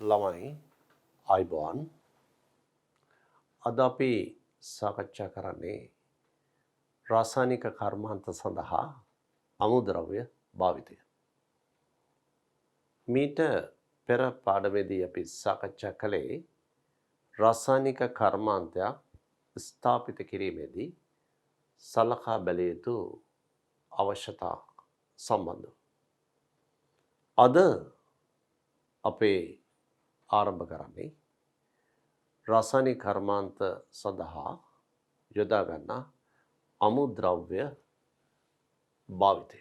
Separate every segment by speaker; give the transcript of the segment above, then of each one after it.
Speaker 1: ළමයි අයිබෝන් අද අපි සාකච්ඡා කරන්නේ රාසායනික කර්මාන්ත සඳහා අමුද්‍රව්‍ය භාවිතය. මීට පෙර පාඩමේදී අපි සාකච්ඡා කළේ රාසායනික කර්මාන්තයක් ස්ථාපිත කිරීමේදී සලකා බැලිය යුතු අවශ්‍යතා සම්බන්ධව. අද අපේ ආරම්භ කරන්නේ රාසායනික කර්මාන්ත සඳහා යොදා ගන්නා අමුද්‍රව්‍ය භාවිතය.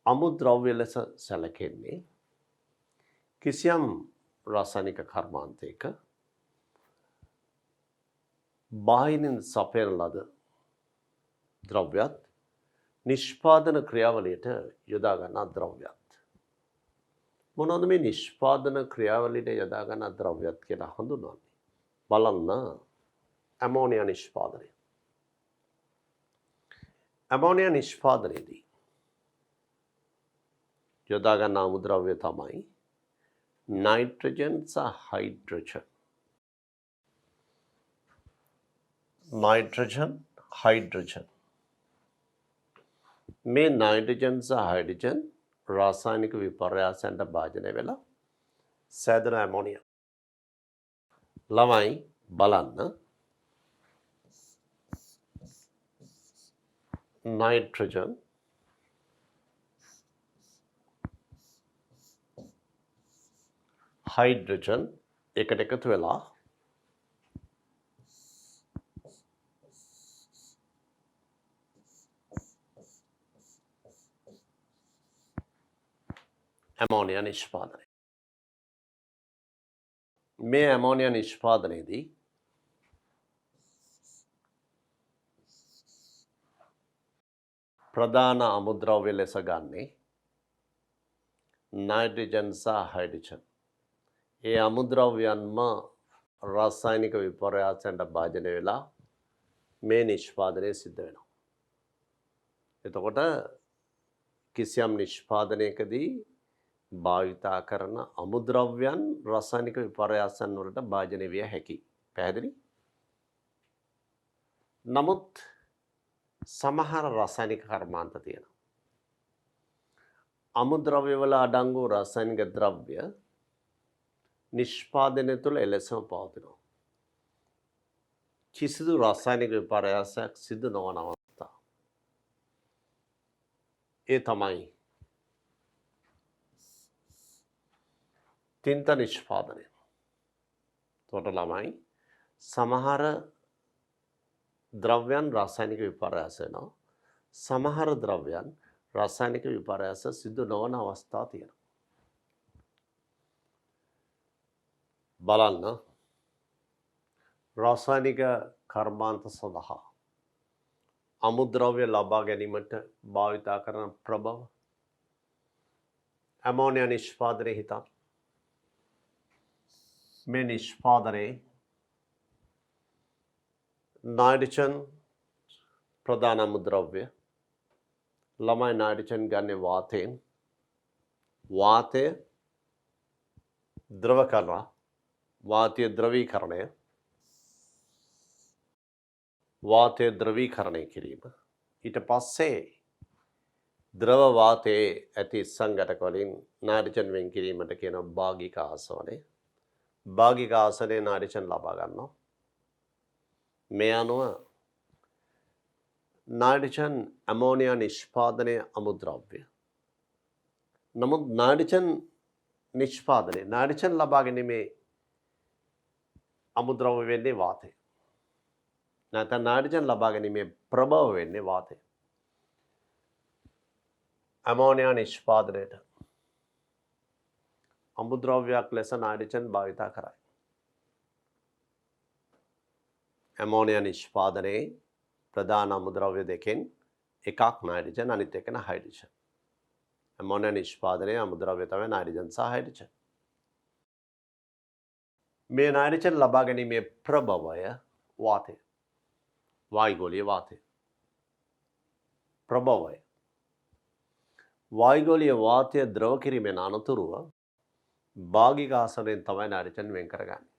Speaker 1: අමුද්‍රව්‍ය ලෙස සැලකෙන්නේ කිසියම් රාසායනික කර්මාන්තයක බාහිරින් සපයන ලද ද්‍රව්‍යත් නිෂ්පාදන ක්‍රියාවලියට යොදා ගන්නා ද්‍රව්‍යත්. මොනවද මේ නිෂ්පාදන ක්‍රියාවලියට යොදා ගන්නා ද්‍රව්‍යත් කියලා හඳුන්වන්නේ? බලන්න ඇමෝනියා නිෂ්පාදනය. ඇමෝනියා නිෂ්පාදනයේදී යොදා ගන්නා අමුද්‍රව්‍ය තමයි නයිට්‍රජන් සහ හයිඩ්‍රජන්. Nitrogen hydrogen. මේ නයිට්‍රජන් සහ හයිඩ්‍රජන් රාසායනික විපර්යාසයන්ට භාජනය වෙලා සෑදෙන ඇමෝනියා. ළමයි බලන්න නයිට්‍රජන් හයිඩ්‍රජන් එකට එකතු වෙලා ඇමෝනියා නිෂ්පාදනය. මේ ඇමෝනියා නිෂ්පාදනයේදී ප්‍රධාන අමුද්‍රව්‍ය ලෙස ගන්නේ නයිට්‍රජන් සහ හයිඩ්‍රජන්. ඒ අමුද්‍රව්‍යයන්ම රාසායනික විපර්යාසයන්ට භාජනය වෙලා මේ නිෂ්පාදනය සිද්ධ වෙනවා. එතකොට කිසියම් නිෂ්පාදනයකදී භාවිතා කරන අමුද්‍රව්‍යයන් රාසායනික විපර්යාසයන් වලට භාජනය විය හැකියි. පැහැදිලි? නමුත් සමහර රාසායනික කර්මාන්ත තියෙනවා. අමුද්‍රව්‍ය වල අඩංගු රාසායනික ද්‍රව්‍ය නිෂ්පාදනය තුළ එලෙසම පවතිනවා. කිසිදු රාසායනික විපර්යාසයක් සිදු නොවන අවස්ථා. ඒ තමයි තින්ත නිෂ්පාදනය. එතකොට ළමයි සමහර ද්‍රව්‍යයන් රාසායනික විපර්යාස වෙනවා. සමහර ද්‍රව්‍යයන් රාසායනික විපර්යාස සිදු නොවන අවස්ථා තියෙනවා. බලන්න රාසායනික කර්මාන්ත සඳහා අමුද්‍රව්‍ය ලබා ගැනීමට භාවිතා කරන ප්‍රබව ඇමෝනියා නිෂ්පාදනය හිතන්න. මේ නිෂ්පාදනයේ නයිට්‍රජන් ප්‍රධාන අමුද්‍රව්‍ය. ළමයි නයිට්‍රජන් ගන්නේ වාතයෙන්. වාතය ද්‍රව කරනවා. වාතය ද්‍රවීකරණය. වාතය ද්‍රවීකරණය කිරීම. ඊට පස්සේ ද්‍රව වාතයේ ඇති සංඝටක වලින් නයිට්‍රජන් වෙන් කිරීමට කියන භාගික ආසවනය. භාගික ආසනයේ නයිට්‍රජන් ලබා ගන්නවා. මේ අනුව නයිට්‍රජන් ඇමෝනියා නිෂ්පාදනය අමුද්‍රව්‍ය. නමුත් නයිට්‍රජන් නිෂ්පාදනය නයිට්‍රජන් ලබා ගැනීමේ අමුද්‍රව්‍ය වෙන්නේ වාතය. නැත්නම් නයිට්‍රජන් ලබා ගැනීමේ ප්‍රබව වෙන්නේ වාතය. ඇමෝනියා නිෂ්පාදනයට අමුද්‍රව්‍යයක් ලෙස නයිට්‍රජන් භාවිතා කරයි. ඇමෝනියා නිෂ්පාදනයේ ප්‍රධාන අමුද්‍රව්‍ය දෙකෙන් එකක් නයිට්‍රජන් අනිත් එක හයිඩ්‍රජන්. ඇමෝනියා නිෂ්පාදනයේ අමුද්‍රව්‍ය තමයි නයිට්‍රජන් සහ හයිඩ්‍රජන්. මේ නයිට්‍රජන් ලබා ගැනීමේ ප්‍රබවය වාතය. වායුගෝලීය වාතය. ප්‍රබවය. වායුගෝලීය වාතය ද්‍රව කිරීමෙන් අනතුරුව භාගික ආසනයෙන් තමයි නාඩිජන් වෙන් කරගන්නේ.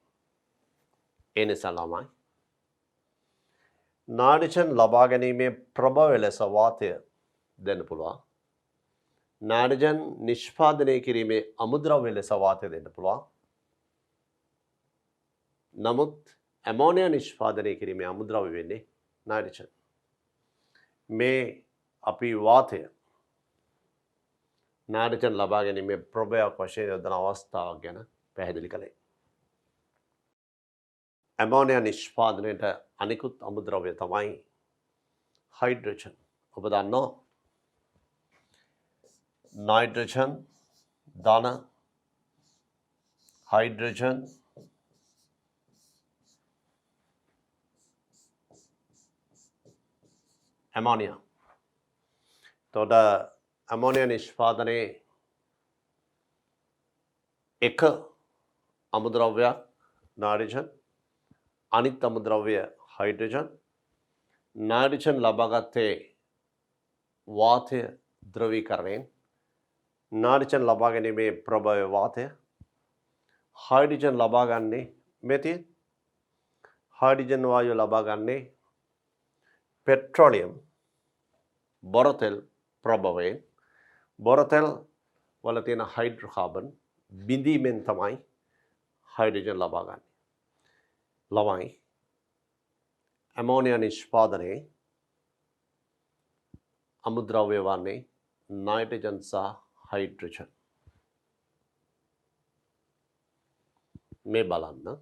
Speaker 1: ඒ නිසා ළමයි නාඩිජන් ලබා ගැනීමේ ප්‍රබල ලෙස වාතය දෙන්න පුළුවන්. නාඩිජන් නිෂ්පාදනය කිරීමේ අමුද්‍රව්‍ය ලෙස වාතය දෙන්න පුළුවන්. නමුත් ඇමෝනියා නිෂ්පාදනය කිරීමේ අමුද්‍රව්‍ය වෙන්නේ නාඩිජන්. මේ අපි වාතය නාඩිජන් ලබා ගැනීමේ ප්‍රබලයක් වශයෙන් යොදන අවස්ථාවක් ගැන පැහැදිලි කළේ. ඇමෝනියා නිෂ්පාදනයට අනිකුත් අමුද්‍රව්‍ය තමයි හයිඩ්‍රජන්. ඔබ දන්නවා නයිට්‍රජන් ධන හයිඩ්‍රජන් ඇමෝනියා. තොට ඇමෝනියා නිෂ්පාදනයේ එක අමුද්‍රව්‍යයක් නාඩිජන් අනිත් අමුද්‍රව්‍ය හයිඩ්‍රජන්. නාඩිජන් ලබාගත්තේ වාතය ද්‍රවීකරණයෙන්. නාඩිජන් ලබා ගැනීමේ ප්‍රබල වාතය. හයිඩ්‍රජන් ලබා ගන්නේ මෙතින්. හයිඩ්‍රජන් වායුව ලබා ගන්නේ පෙට්‍රෝලියම් බොරතෙල් ප්‍රබවයෙන්. බොරතෙල් වල තියෙන හයිඩ්‍රෝකාබන් බිඳීමෙන් තමයි හයිඩ්‍රජන් ලබා ගන්නේ. ළමයි ඇමෝනියා නිෂ්පාදනයේ අමුද්‍රව්‍ය වන්නේ නයිට්‍රජන් සහ හයිඩ්‍රජන්. මේ බලන්න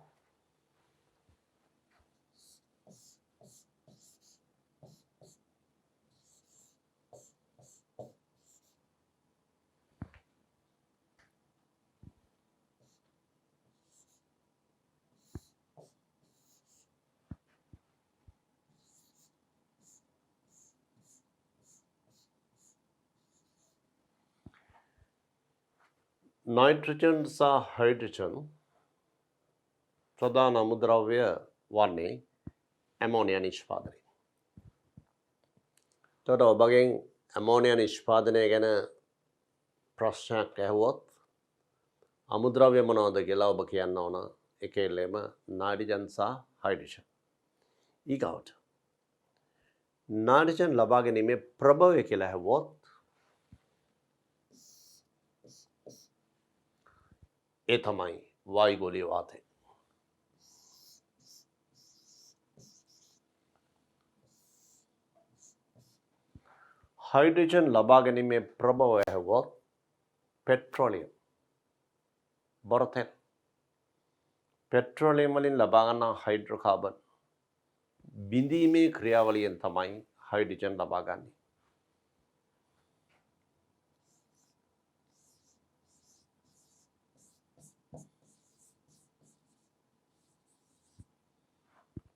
Speaker 1: නයිට්‍රජන් සහ හයිඩ්‍රජන් ප්‍රධාන අමුද්‍රව්‍ය වන්නේ ඇමෝනියා නිෂ්පාදනය. එතකොට ඔබගෙන් ඇමෝනියා නිෂ්පාදනය ගැන ප්‍රශ්නයක් ඇහුවොත් අමුද්‍රව්‍ය මොනවද කියලා ඔබ කියන්න ඕන. එකෙල්ලෙම නාඩිජන් සහ හයිඩ්‍රජන්. ඊගාවට නාඩිජන් ලබා ගැනීමේ ප්‍රභවය කියලා ඇහුවොත් ඒ තමයි වායුගෝලීය වාතය. හයිඩ්‍රජන් ලබා ගැනීමේ ප්‍රභවය ඇහුවොත් පෙට්‍රෝලියම් බොරතෙල්. පෙට්‍රෝලියම් වලින් ලබා ගන්නා හයිඩ්‍රෝකාබන් බිඳීමේ ක්‍රියාවලියෙන් තමයි හයිඩ්‍රජන් ලබා ගන්නේ.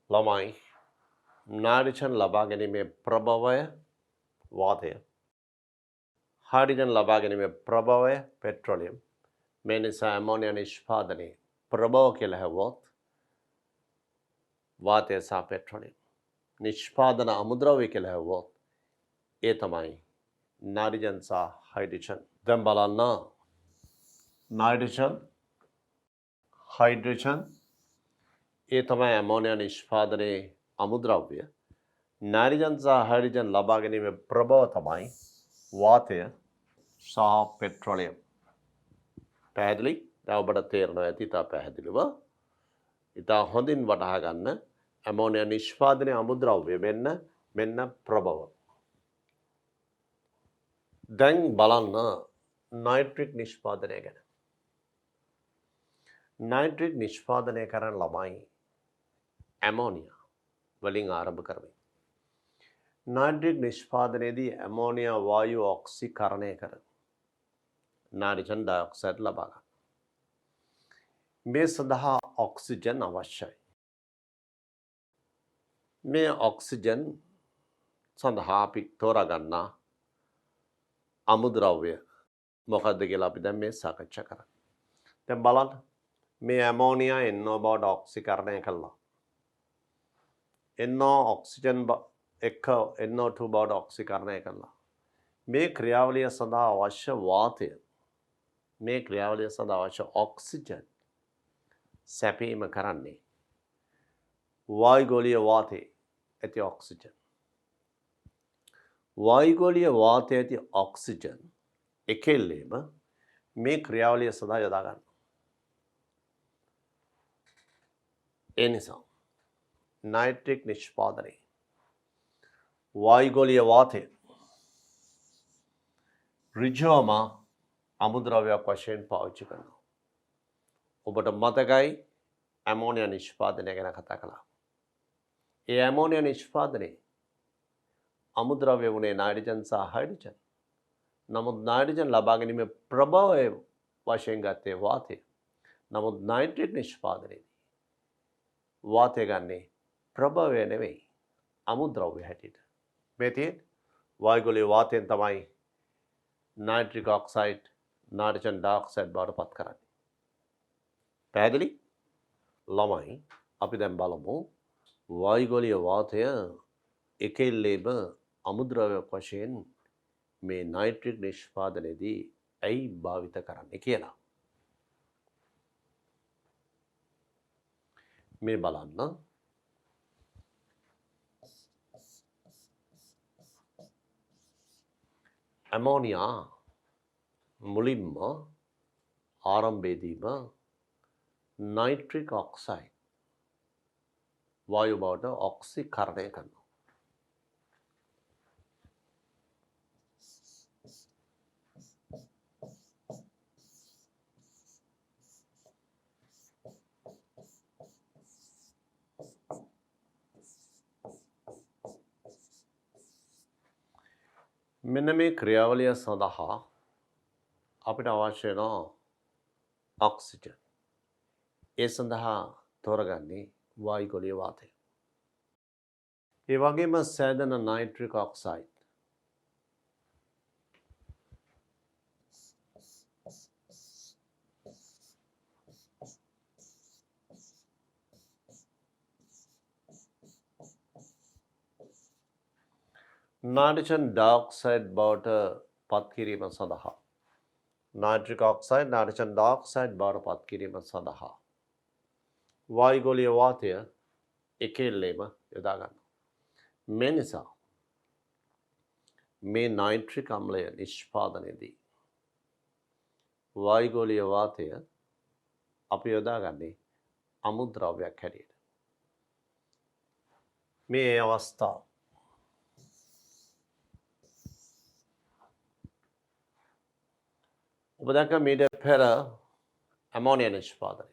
Speaker 1: ළමයි නාඩිජන් ලබා ගැනීමේ ප්‍රභවය වාතය. හයිඩ්‍රජන් ලබා ගැනීමේ ප්‍රභවය පෙට්‍රෝලියම්. මේ නිසා ඇමෝනියා නිෂ්පාදනයේ ප්‍රභව කියලා ඇහුවොත් වාතය සහ පෙට්‍රෝලියම්. නිෂ්පාදන අමුද්‍රව්‍ය කියලා ඇහුවොත් ඒ තමයි නාඩිජන් සහ හයිඩ්‍රජන්. දැන් බලන්න නයිට්‍රජන් හයිඩ්‍රජන් ඒ තමයි ඇමෝනියා නිෂ්පාදනයේ අමුද්‍රව්‍ය. නාඩිජන් සහ හයිඩ්‍රජන් ලබා ගැනීමේ ප්‍රභව තමයි වාතය සහ පෙට්‍රෝලියම්. පැහැදිලි? දැන් ඔබට තේරෙනවා ඇති ඉතා පැහැදිලිව. ඉතා හොඳින් වටහා ගන්න ඇමෝනියා නිෂ්පාදනයේ අමුද්‍රව්‍ය මෙන්න ප්‍රභව. දැන් බලන්න නයිට්‍රික් නිෂ්පාදනය ගැන. නයිට්‍රික් නිෂ්පාදනය කරන ළමයි ඇමෝනියා වලින් ආරම්භ කරමින්. නයිට්‍රික් නිෂ්පාදනයේදී ඇමෝනියා වායුව ඔක්සිකරණය කර නාඩිජන් ඩයොක්සයිඩ් ලබා ගන්න. මේ සඳහා ඔක්සිජන් අවශ්‍යයි. මේ ඔක්සිජන් සඳහා අපි තෝරාගන්නා අමුද්‍රව්‍ය මොකක්ද කියලා අපි දැන් මේ සාකච්ඡා කරන්නේ. දැන් බලන්න මේ ඇමෝනියා NO බවට ඔක්සිකරණය කළා. NO ඔක්සිජන් එක්ක NO2 බවට ඔක්සිකරණය කළා. මේ ක්‍රියාවලිය සඳහා අවශ්‍ය වාතය මේ ක්‍රියාවලිය සඳහා අවශ්‍ය ඔක්සිජන් සැපීම කරන්නේ වායුගෝලීය වාතයේ ඇති ඔක්සිජන්. වායුගෝලීය වාතයේ ඇති ඔක්සිජන් එකෙල්ලේම මේ ක්‍රියාවලිය සඳහා යොදා ගන්න. ඒ නිසා නයිට්‍රික් නිෂ්පාදනයේ වායුගෝලීය වාතය ඍජුවම අමුද්‍රව්‍යයක් වශයෙන් පාවිච්චි කරනවා. ඔබට මතකයි ඇමෝනියා නිෂ්පාදනය ගැන කතා කළා. ඒ ඇමෝනියා නිෂ්පාදනයේ අමුද්‍රව්‍ය වුණේ නයිට්‍රජන් සහ හයිඩ්‍රජන්. නමුත් නයිට්‍රජන් ලබා ගැනීමේ ප්‍රභවය වශයෙන් ගත්තේ වාතය. නමුත් නයිට්‍රේට් නිෂ්පාදනයේදී වාතය ගන්නේ ප්‍රභවය නෙවෙයි අමුද්‍රව්‍ය හැටියට. මේ තියෙන්නේ වායුගෝලීය වාතයෙන් තමයි නයිට්‍රික් ඔක්සයිඩ් නයිට්‍රජන් ඩයොක්සයිඩ් බවට පත් කරන්නේ. පැහැදිලි? ළමයි අපි දැන් බලමු වායුගෝලීය වාතය එකෙල්ලේම අමුද්‍රව්‍යයක් වශයෙන් මේ නයිට්‍රික් නිෂ්පාදනයේදී ඇයි භාවිත කරන්නේ කියලා. මේ බලන්න ඇමෝනියා මුලින්ම ආරම්භයේදීම නයිට්‍රික් ඔක්සයිඩ් වායු බවට ඔක්සිකරණය කරනවා. මෙන්න මේ ක්‍රියාවලිය සඳහා අපිට අවශ්‍ය වෙන ඔක්සිජන්. ඒ සඳහා තෝරගන්නේ වායුගෝලීය වාතය. ඒ වගේම සෑදෙන නයිට්‍රික් ඔක්සයිඩ් නයිට්‍රජන් ඩයොක්සයිඩ් බවට පත් කිරීම සඳහා නයිට්‍රික් ඔක්සයිඩ් නයිට්‍රජන් ඩයොක්සයිඩ් බවට පත් කිරීම සඳහා වායුගෝලීය වාතය එකෙල්ලේම යොදා ගන්නවා. මේ නිසා මේ නයිට්‍රික් අම්ලය නිෂ්පාදනයේදී වායුගෝලීය වාතය අපි යොදාගන්නේ අමුද්‍රව්‍යයක් හැටියට. මේ අවස්ථාව ඔබ දැක්ක මීට පෙර ඇමෝනියා නිෂ්පාදනය.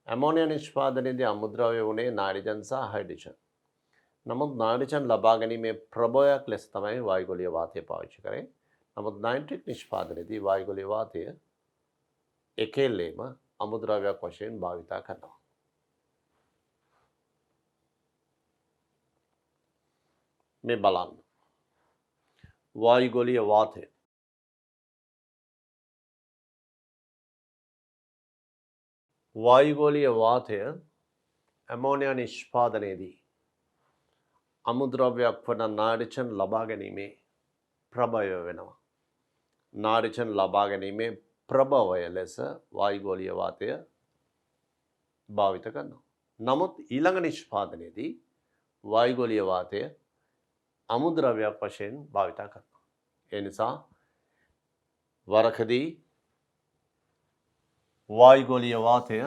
Speaker 1: ඇමෝනියා නිෂ්පාදනයේදී අමුද්‍රව්‍ය වුණේ නයිට්‍රජන් සහ හයිඩ්‍රජන්. නමුත් නයිට්‍රජන් ලබා ගැනීමේ ප්‍රභවයක් ලෙස තමයි වායුගෝලීය වාතය පාවිච්චි කරේ. නමුත් නයිට්‍රික් නිෂ්පාදනයේදී වායුගෝලීය වාතය එකෙල්ලේම අමුද්‍රව්‍යයක් වශයෙන් භාවිතා කරනවා. මේ බලන්න වායුගෝලීය වාතය වායුගෝලීය වාතය ඇමෝනියා නිෂ්පාදනයේදී අමුද්‍රව්‍යයක් වන නයිට්‍රජන් ලබා ගැනීමේ ප්‍රභවය වෙනවා. නයිට්‍රජන් ලබා ගැනීමේ ප්‍රභවය ලෙස වායුගෝලීය වාතය භාවිත කරනවා. නමුත් ඊළඟ නිෂ්පාදනයේදී වායුගෝලීය වාතය අමුද්‍රව්‍යයක් වශයෙන් භාවිත කරනවා. ඒ නිසා වරකදී වායුගෝලීය වාතය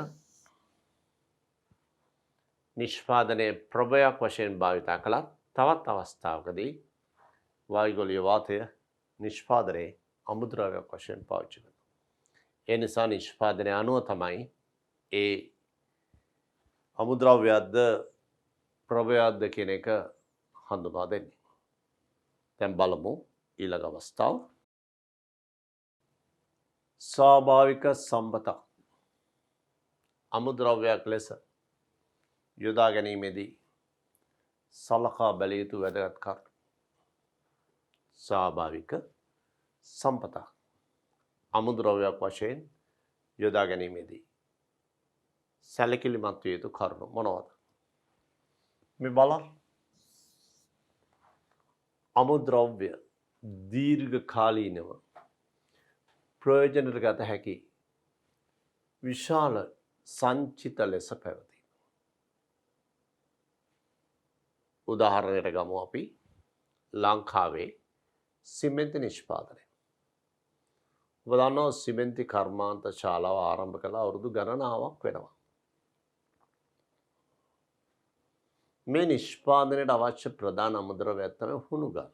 Speaker 1: නිෂ්පාදනයේ ප්‍රභවයක් වශයෙන් භාවිත කළත් තවත් අවස්ථාවකදී වායුගෝලීය වාතය නිෂ්පාදනයේ අමුද්‍රව්‍යයක් වශයෙන් පාවිච්චි කරනවා. ඒ නිසා නිෂ්පාදනය අනුව තමයි ඒ අමුද්‍රව්‍යයක්ද ප්‍රභවයක්ද කියන එක හඳුනා දෙන්නේ. දැන් බලමු ඊළඟ අවස්ථාව. ස්වාභාවික සම්පත අමුද්‍රව්‍යයක් ලෙස යොදා ගැනීමේදී සලකා බැලිය යුතු වැදගත් කරුණු. ස්වාභාවික සම්පත අමුද්‍රව්‍යයක් වශයෙන් යොදා ගැනීමේදී සැලකිලිමත් විය යුතු කරුණු මොනවද? මේ බලන්න. අමුද්‍රව්‍ය දීර්ඝ කාලීනව ප්‍රයෝජනයට ගත හැකි විශාල සංචිත ලෙස පැවතී. උදාහරණයට ගමු අපි ලංකාවේ සිමෙන්ති නිෂ්පාදනය. ඔබ දන්නවා සිමෙන්ති කර්මාන්ත ශාලාව ආරම්භ කළ අවුරුදු ගණනාවක් වෙනවා. මේ නිෂ්පාදනයට අවශ්‍ය ප්‍රධාන අමුද්‍රව්‍යයක් තමයි හුණුගල්.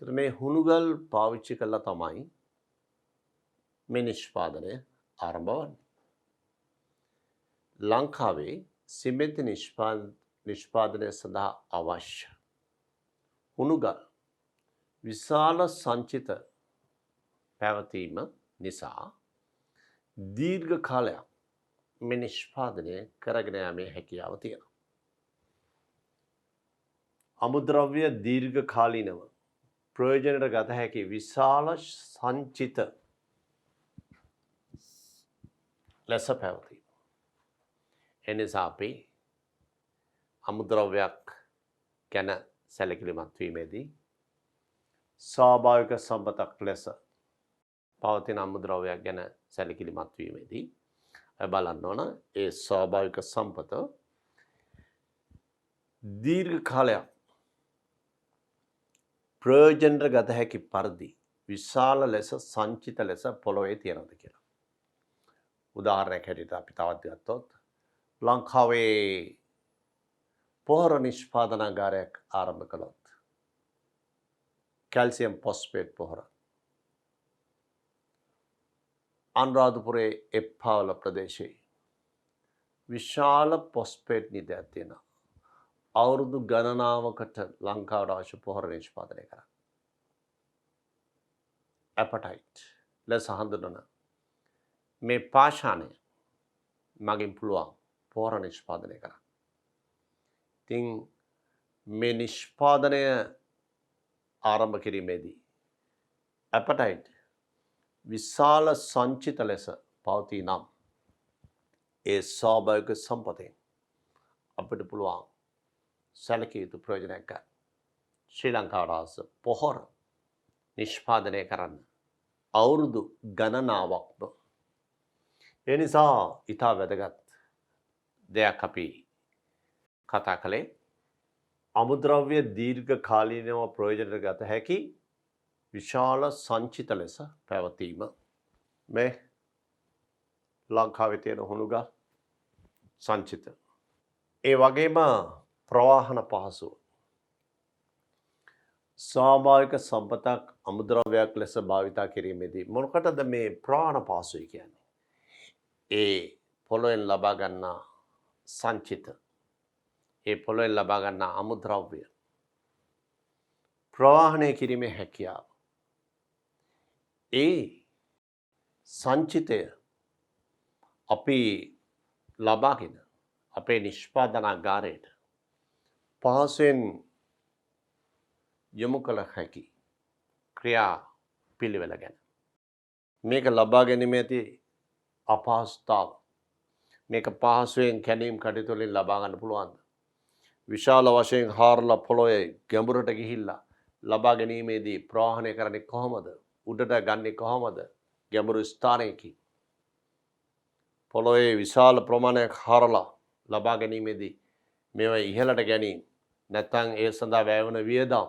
Speaker 1: මේ හුණුගල් පාවිච්චි කළා තමයි මේ නිෂ්පාදනය ආරම්භ වන්නේ. ලංකාවේ සිමෙන්ති නිෂ්පාදනය සඳහා අවශ්‍ය හුණුගල් විශාල සංචිත පැවතීම නිසා දීර්ඝ කාලයක් මේ නිෂ්පාදනය කරගෙන යාමේ හැකියාව තියෙනවා. අමුද්‍රව්‍ය දීර්ඝ කාලීනව ප්‍රයෝජනයට ගත හැකි විශාල සංචිත ලෙස පැවතීම. එනිසා අපි අමුද්‍රව්‍යයක් ගැන සැලකිලිමත් වීමේදී ස්වාභාවික සම්පතක් ලෙස පවතින අමුද්‍රව්‍යයක් ගැන සැලකිලිමත් වීමේදී බලන්න ඕන ඒ ස්වාභාවික සම්පත දීර්ඝ කාලයක් ප්‍රයෝජනයට ගත හැකි පරිදි විශාල ලෙස සංචිත ලෙස පොළොවේ තියෙනවද කියලා. උදාහරණයක් හැටියට අපි තවත් ගත්තොත් ලංකාවේ පොහොර නිෂ්පාදනාගාරයක් ආරම්භ කළොත් කැල්සියම් ෆොස්ෆේට් පොහොර අනුරාධපුරයේ එප්පාවල ප්‍රදේශයේ විශාල ෆොස්ෆේට් නිධයක් තියෙනවා. අවුරුදු ගණනාවකට ලංකාවට අවශ්‍ය පොහොර නිෂ්පාදනය කරන්න. ඇපටයිට් ලෙස හඳුනන මේ පාෂාණය මගින් පුළුවන් පොහොර නිෂ්පාදනය කරන්න. ඉතින් මේ නිෂ්පාදනය ආරම්භ කිරීමේදී ඇපටයිට් විශාල සංචිත ලෙස පවතී නම් ඒ ස්වාභාවික සම්පතෙන් අපිට පුළුවන් සැලකිය යුතු ප්‍රයෝජනයක් ගන්න. ශ්‍රී ලංකාවට පොහොර නිෂ්පාදනය කරන්න අවුරුදු ගණනාවක්ම. ඒ නිසා ඉතා වැදගත් දෙයක් අපි කතා කළේ අමුද්‍රව්‍ය දීර්ඝ කාලීනව ප්‍රයෝජනයට ගත හැකි විශාල සංචිත ලෙස පැවතීම. මේ ලංකාවේ තියෙන හුණුගල් සංචිත. ඒ වගේම ප්‍රවාහන පහසුව. ස්වාභාවික සම්පතක් අමුද්‍රව්‍යයක් ලෙස භාවිතා කිරීමේදී මොනකටද මේ ප්‍රවාහන පහසුවයි කියන්නේ? ඒ පොළොවෙන් ලබා ගන්නා සංචිත, ඒ පොළොවෙන් ලබා ගන්නා අමුද්‍රව්‍ය ප්‍රවාහනය කිරීමේ හැකියාව. ඒ සංචිතය අපි ලබාගෙන අපේ නිෂ්පාදනාගාරයට පහසුවෙන් යොමු කළ හැකි ක්‍රියා පිළිවෙල ගැන. මේක ලබා ගැනීම ඇති අපහසුතාව. මේක පහසුවෙන් කැණීම් කටයුතු වලින් ලබා ගන්න පුළුවන්ද? විශාල වශයෙන් හාරලා පොළොවේ ගැඹුරට ගිහිල්ලා ලබා ගැනීමේදී ප්‍රවාහනය කරන්නේ කොහොමද? උඩට ගන්නේ කොහොමද? ගැඹුරු ස්ථානයකින් පොළොවේ විශාල ප්‍රමාණයක් හාරලා ලබා ගැනීමේදී මේවා ඉහළට ගැනීම නැත්නම් ඒ සඳහා වැය වන වියදම්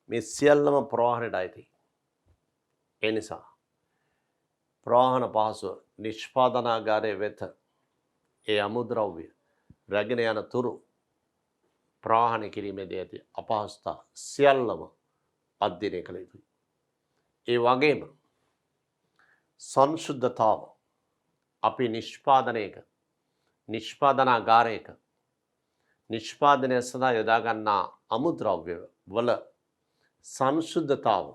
Speaker 1: මේ සියල්ලම ප්‍රවාහනයට අයිති. ඒ නිසා ප්‍රවාහන පහසුව නිෂ්පාදනාගාරයේ වෙත ඒ අමුද්‍රව්‍ය රැගෙන යන තුරු ප්‍රවාහනය කිරීමේදී ඇති අපහසුතා සියල්ලම අධ්‍යයනය කළ යුතුයි. ඒ වගේම සංශුද්ධතාව අපි නිෂ්පාදනයක නිෂ්පාදනාගාරයක නිෂ්පාදනය සඳහා යොදා ගන්නා අමුද්‍රව්‍ය වල සංශුද්ධතාව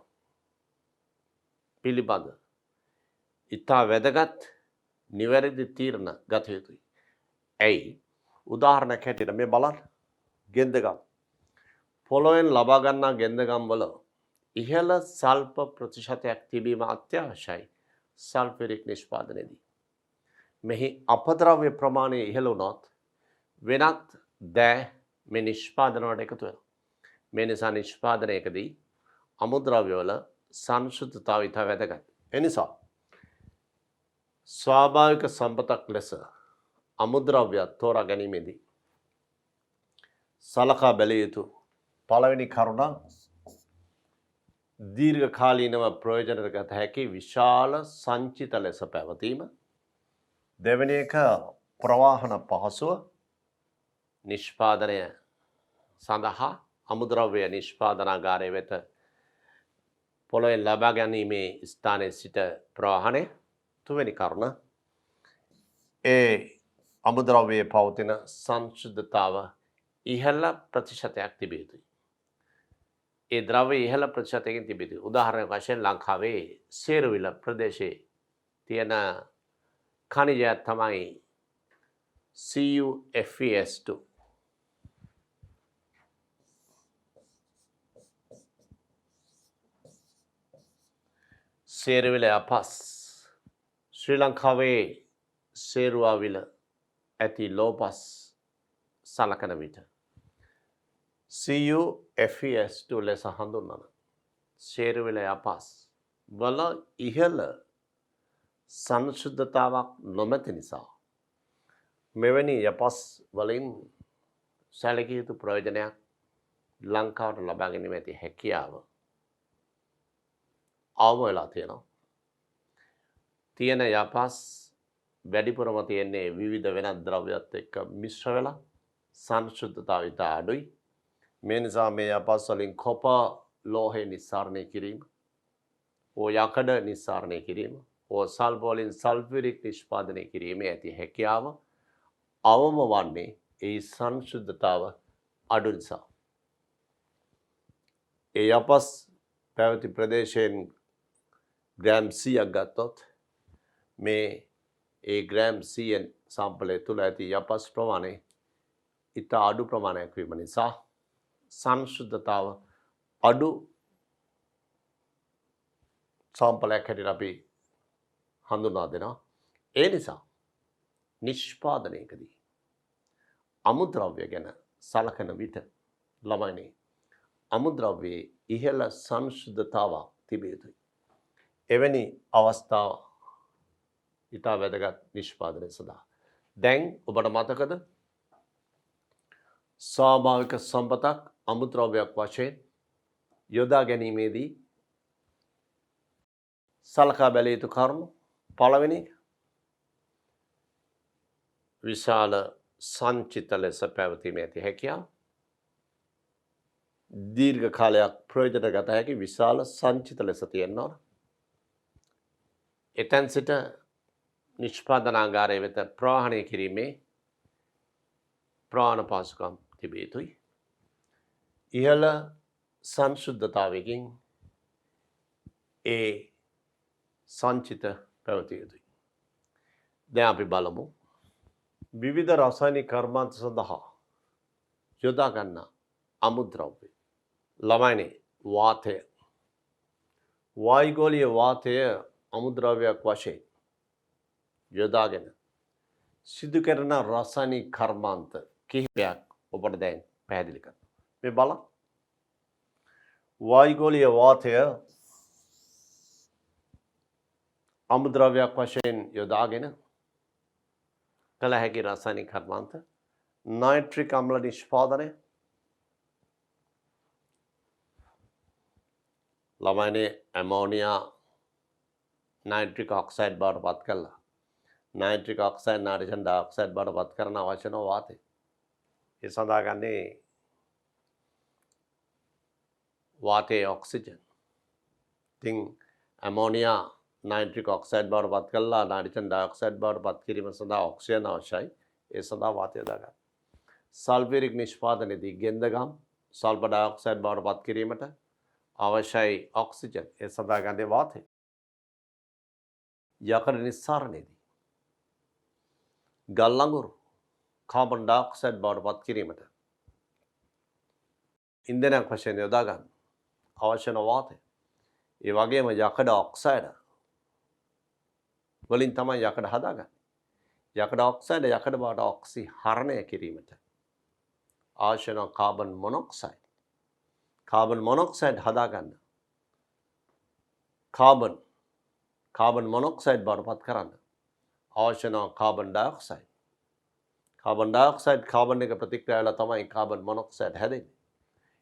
Speaker 1: පිළිබඳ ඉතා වැදගත් නිවැරදි තීරණ ගත යුතුයි. ඇයි? උදාහරණයක් හැටියට මේ බලන්න. ගෙන්දගම් පොළොවෙන් ලබා ගන්නා ගෙන්දගම් වල ඉහළ සල්ප ප්‍රතිශතයක් තිබීම අත්‍යවශ්‍යයි සල්ෆරික් නිෂ්පාදනයේදී. මෙහි අපද්‍රව්‍ය ප්‍රමාණය ඉහළ වුණොත් වෙනත් දෑ මේ නිෂ්පාදන වලට එකතු වෙනවා. මේ නිසා නිෂ්පාදනයකදී අමුද්‍රව්‍ය වල සංශුද්ධතාව ඉතා වැදගත්. එනිසා ස්වාභාවික සම්පතක් ලෙස අමුද්‍රව්‍යයක් තෝරා ගැනීමේදී සලකා බැලිය යුතු පළවෙනි කරුණ දීර්ඝකාලීනව ප්‍රයෝජනයට ගත හැකි විශාල සංචිත ලෙස පැවතීම. දෙවෙනි එක ප්‍රවාහන පහසුව නිෂ්පාදනය සඳහා අමුද්‍රව්‍ය නිෂ්පාදනාගාරය වෙත පොළොවේ ලබා ගැනීමේ ස්ථානයේ සිට ප්‍රවාහනය. තුන්වෙනි කරුණ ඒ අමුද්‍රව්‍යයේ පවතින සංශුද්ධතාව ඉහළ ප්‍රතිශතයක් තිබිය යුතුයි. ඒ ද්‍රව්‍ය ඉහළ ප්‍රතිශතයකින් තිබිය යුතුයි. උදාහරණයක් වශයෙන් ලංකාවේ සේරුවිල ප්‍රදේශයේ තියෙන ඛනිජයක් තමයි CuFeS2. සේරුවිල අපස් ශ්‍රී ලංකාවේ සේරුවාවිල ඇති ලෝපස් සලකන විට CuFeS2 ලෙස හඳුන්වන සේරුවිල අපස් වල ඉහළ සංශුද්ධතාවක් නොමැති නිසා මෙවැනි යපස් වලින් සැලකිය යුතු ප්‍රයෝජනයක් ලංකාවට ලබා ගැනීම ඇති හැකියාව අවම වෙලා තියෙනවා. තියෙන යපස් වැඩිපුරම තියෙන්නේ විවිධ වෙනත් ද්‍රව්‍යත් එක්ක මිශ්‍ර වෙලා සංශුද්ධතාවය ඉතා අඩුයි. මේ නිසා මේ යපස් වලින් කොපර් ලෝහය නිස්සාරණය කිරීම, හෝ යකඩ නිස්සාරණය කිරීම, හෝ සල්ෆර් වලින් සල්ෆියරික් නිෂ්පාදනය කිරීමේ ඇති හැකියාව අවම වන්නේ ඒ සංශුද්ධතාව අඩු නිසා. ඒ යපස් පැවති ප්‍රදේශයෙන් ග්‍රෑම් 100ක් ගත්තොත් මේ ඒ ග්‍රෑම් 100 සම්පලය තුළ ඇති යපස් ප්‍රමාණය ඉතා අඩු ප්‍රමාණයක් වීම නිසා සංශුද්ධතාව අඩු සම්පලයක් හැටියට අපි හඳුනා දෙනවා. ඒ නිසා නිෂ්පාදනයකදී අමුද්‍රව්‍ය ගැන සලකන විට ළමයිනි අමුද්‍රව්‍යයේ ඉහළ සංශුද්ධතාවක් තිබිය යුතුයි. එවැනි අවස්ථාව ඉතා වැදගත් නිෂ්පාදනය සඳහා. දැන් ඔබට මතකද ස්වාභාවික සම්පතක් අමුද්‍රව්‍යයක් වශයෙන් යොදා ගැනීමේදී සලකා බැලිය යුතු කරුණු. පළවෙනි විශාල සංචිත ලෙස පැවතීමේ ඇති හැකියාව. දීර්ඝ කාලයක් ප්‍රයෝජන ගත හැකි විශාල සංචිත ලෙස තියෙනවා. එතැන් සිට නිෂ්පාදනාගාරය වෙත ප්‍රවාහනය කිරීමේ ප්‍රාණ පහසුකම් තිබිය යුතුයි. ඉහළ සංශුද්ධතාවයකින් ඒ සංචිත පැවතිය යුතුයි. දැන් අපි බලමු විවිධ රසායනික කර්මාන්ත සඳහා යොදා ගන්නා අමුද්‍රව්‍ය. ළමයිනි වාතය. වායුගෝලීය වාතය අමුද්‍රව්‍යයක් වශයෙන් යොදාගෙන සිදු කරන රසායනික කර්මාන්ත කිහිපයක් ඔබට දැන් පැහැදිලි කරනවා. මේ බලන්න. වායුගෝලීය වාතය අමුද්‍රව්‍යයක් වශයෙන් යොදාගෙන කළ හැකි රසායනික කර්මාන්ත නයිට්‍රික් අම්ල නිෂ්පාදනය. ළමයිනි ඇමෝනියා නයිට්‍රික් ඔක්සයිඩ් බවට පත් කළා. නයිට්‍රික් ඔක්සයිඩ් නයිට්‍රජන් ඩයොක්සයිඩ් බවට පත් කරන අවශ්‍ය නො වාතය. ඒ සඳහා ගන්නේ වාතයේ ඔක්සිජන්. ඉතින් ඇමෝනියා නයිට්‍රික් ඔක්සයිඩ් බවට පත් කළා නයිට්‍රජන් ඩයොක්සයිඩ් බවට පත් කිරීම සඳහා ඔක්සිජන් අවශ්‍යයි. ඒ සඳහා වාතය යොදා ගන්න. සල්ෆියරික් නිෂ්පාදනයේදී ගෙන්දගම් සල්ෆර් ඩයොක්සයිඩ් බවට පත් කිරීමට අවශ්‍යයි ඔක්සිජන්. ඒ සඳහා ගන්නේ වාතය. යකඩ නිස්සාරණයේදී ගල් අඟුරු කාබන් ඩයොක්සයිඩ් බවට පත් කිරීමට ඉන්ධනයක් වශයෙන් යොදා ගන්න අවශ්‍ය නො වාතය. ඒ වගේම යකඩ ඔක්සයිඩ් වලින් තමයි යකඩ හදාගන්නේ. යකඩ ඔක්සයිඩ් යකඩ බවට ඔක්සි හරණය කිරීමට අවශ්‍ය නො කාබන් මොනොක්සයිඩ්. කාබන් මොනොක්සයිඩ් හදාගන්න කාබන් මොනොක්සයිඩ් බවට පත් කරන්න අවශ්‍ය වෙනවා carbon dioxide. Carbon dioxide carbon එක ප්‍රතික්‍රියා වෙලා තමයි කාබන් මොනොක්සයිඩ් හැදෙන්නේ.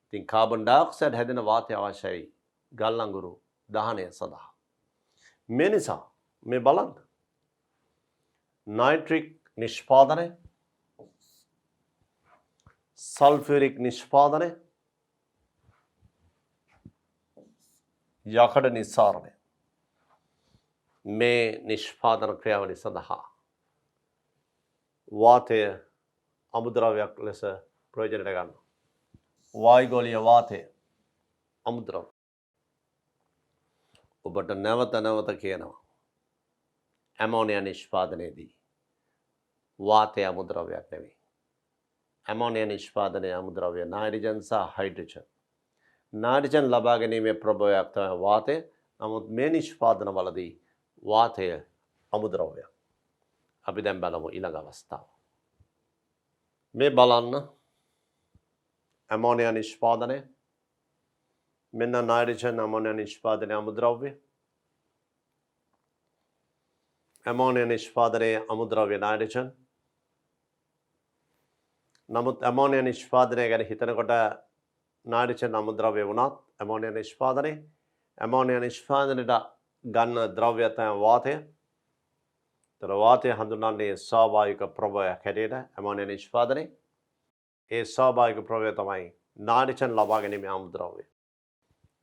Speaker 1: ඉතින් කාබන් ඩයොක්සයිඩ් හැදෙන වාතය අවශ්‍යයි ගල් අඟුරු දහනය සඳහා. මේ නිසා මේ බලන්න නයිට්‍රික් නිෂ්පාදනය, සල්ෆියුරික් නිෂ්පාදනය, යකඩ නිස්සාරණය මේ නිෂ්පාදන ක්‍රියාවලිය සඳහා වාතය අමුද්‍රව්‍යයක් ලෙස ප්‍රයෝජනයට ගන්නවා. වායුගෝලීය වාතය අමුද්‍රව්‍ය. ඔබට නැවත කියනවා ඇමෝනියා නිෂ්පාදනයේදී වාතය අමුද්‍රව්‍යයක් නෙවෙයි. ඇමෝනියා නිෂ්පාදනයේ අමුද්‍රව්‍ය නයිට්‍රජන් සහ හයිඩ්‍රජන්. නයිට්‍රජන් ලබා ගැනීමේ ප්‍රභවයක් තමයි වාතය. නමුත් මේ නිෂ්පාදනවලදී වාතය අමුද්‍රව්‍යයක්. අපි දැන් බලමු ඊළඟ අවස්ථාව. මේ බලන්න ඇමෝනියා නිෂ්පාදනය. මෙන්න නයිට්‍රජන් ඇමෝනියා නිෂ්පාදනය අමුද්‍රව්‍ය. ඇමෝනියා නිෂ්පාදනයේ අමුද්‍රව්‍ය නයිට්‍රජන්. නමුත් ඇමෝනියා නිෂ්පාදනය ගැන හිතනකොට නයිට්‍රජන් අමුද්‍රව්‍ය වුණත් ඇමෝනියා නිෂ්පාදනයට ගන්න ද්‍රව්‍ය තමයි වාතය. තර වාතය හඳුන්වන්නේ ස්වාභාවික ප්‍රභවයක් හැටියට ඇමෝනියා නිෂ්පාදනයේ. ඒ ස්වාභාවික ප්‍රභවය තමයි නයිට්‍රජන් ලබා ගැනීමේ අමුද්‍රව්‍ය.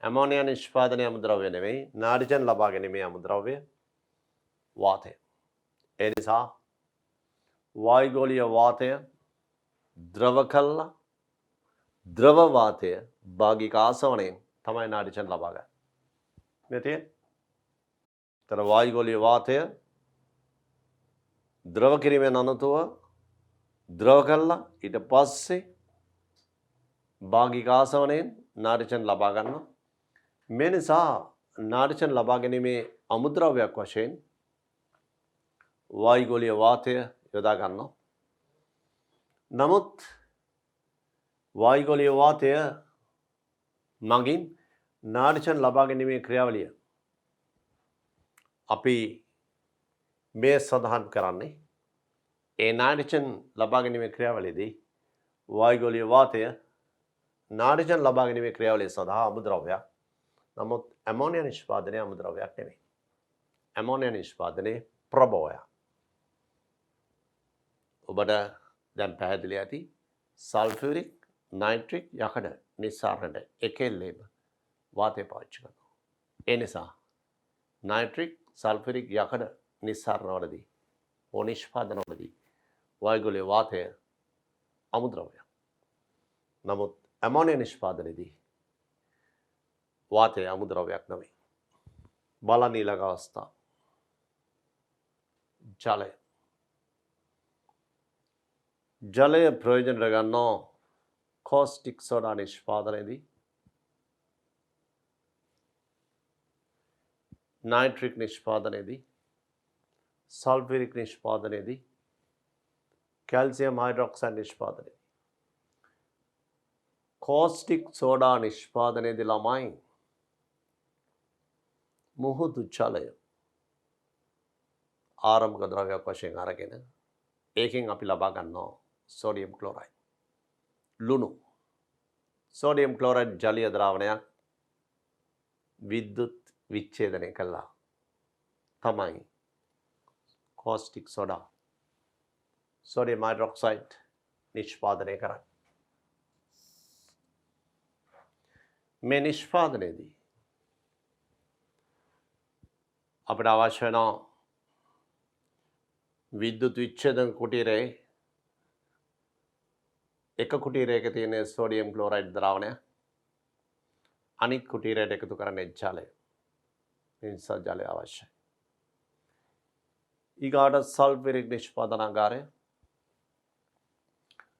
Speaker 1: ඇමෝනියා නිෂ්පාදනයේ අමුද්‍රව්‍ය නෙවෙයි, නයිට්‍රජන් ලබා ගැනීමේ අමුද්‍රව්‍ය වාතය. ඒ නිසා වායුගෝලීය වාතය ද්‍රව කළා ද්‍රව වාතය භාගික ආසවණයෙන් තමයි නයිට්‍රජන් ලබා ගන්නේ. මේ තියෙන්නේ. තර වායුගෝලීය වාතය ද්‍රව කිරීමෙන් අනතුව ද්‍රව කළා ඊට පස්සේ භාගික ආසවණයෙන් නයිට්‍රජන් ලබා ගන්නවා. මේ නිසා නයිට්‍රජන් ලබා ගැනීමේ අමුද්‍රව්‍යයක් වශයෙන් වායුගෝලීය වාතය යොදා ගන්නවා. නමුත් වායුගෝලීය වාතය මගින් නයිට්‍රජන් ලබා ගැනීමේ ක්‍රියාවලිය අපි මේ සඳහන් කරන්නේ ඒ නයිට්‍රජන් ලබා ගැනීමේ ක්‍රියාවලියේදී වායුගෝලීය වාතය නයිට්‍රජන් ලබා ගැනීමේ ක්‍රියාවලිය සඳහා අමුද්‍රව්‍යයක්. නමුත් ඇමෝනියා නිෂ්පාදනයේ අමුද්‍රව්‍යයක් නෙවෙයි. ඇමෝනියා නිෂ්පාදනයේ ප්‍රභවයක්. ඔබට දැන් පැහැදිලි ඇති සල්ෆියුරික්, නයිට්‍රික්, යකඩ නිස්සාරණයට එකෙල්ලේම වාතය පාවිච්චි කරනවා. ඒ නිසා නයිට්‍රික්, සල්ෆියුරික්, යකඩ නිස්සාරණවලදී හෝ නිෂ්පාදනවලදී වායුගෝලීය වාතය අමුද්‍රව්‍යයක්. නමුත් ඇමෝනියා නිෂ්පාදනයේදී වාතය අමුද්‍රව්‍යයක් නෙවෙයි. බලන්න ඊළඟ අවස්ථාව. ජලය. ජලය ප්‍රයෝජනයට ගන්නවා කෝස්ටික් සෝඩා නිෂ්පාදනයේදී, නයිට්‍රික් නිෂ්පාදනයේදී, සල්ෆියුරික් නිෂ්පාදනයේදී, කැල්සියම් හයිඩ්‍රොක්සයිඩ් නිෂ්පාදනයේදී. කෝස්ටික් සෝඩා නිෂ්පාදනයේදී ළමයි මුහුදු ජලය ආරම්භක ද්‍රව්‍යයක් වශයෙන් අරගෙන ඒකෙන් අපි ලබා ගන්නවා සෝඩියම් ක්ලෝරයිඩ්. ලුණු. සෝඩියම් ක්ලෝරයිඩ් ජලීය ද්‍රාවණයක් විද්‍යුත් විච්ඡේදනය කළා තමයි කෝස්ටික් සෝඩා සෝඩියම් හයිඩ්‍රොක්සයිඩ් නිෂ්පාදනය කරන්නේ. මේ නිෂ්පාදනයේදී අපිට අවශ්‍ය වෙන විද්‍යුත් විච්ඡේදන කුටීරයේ එක කුටීරයක තියෙන සෝඩියම් ක්ලෝරයිඩ් ද්‍රාවණය අනිත් කුටීරයට එකතු කරන්නේ ජලය. ඒ නිසා ජලය අවශ්‍යයි. ඊගාට සල්ෆියුරික් නිෂ්පාදනාගාරය.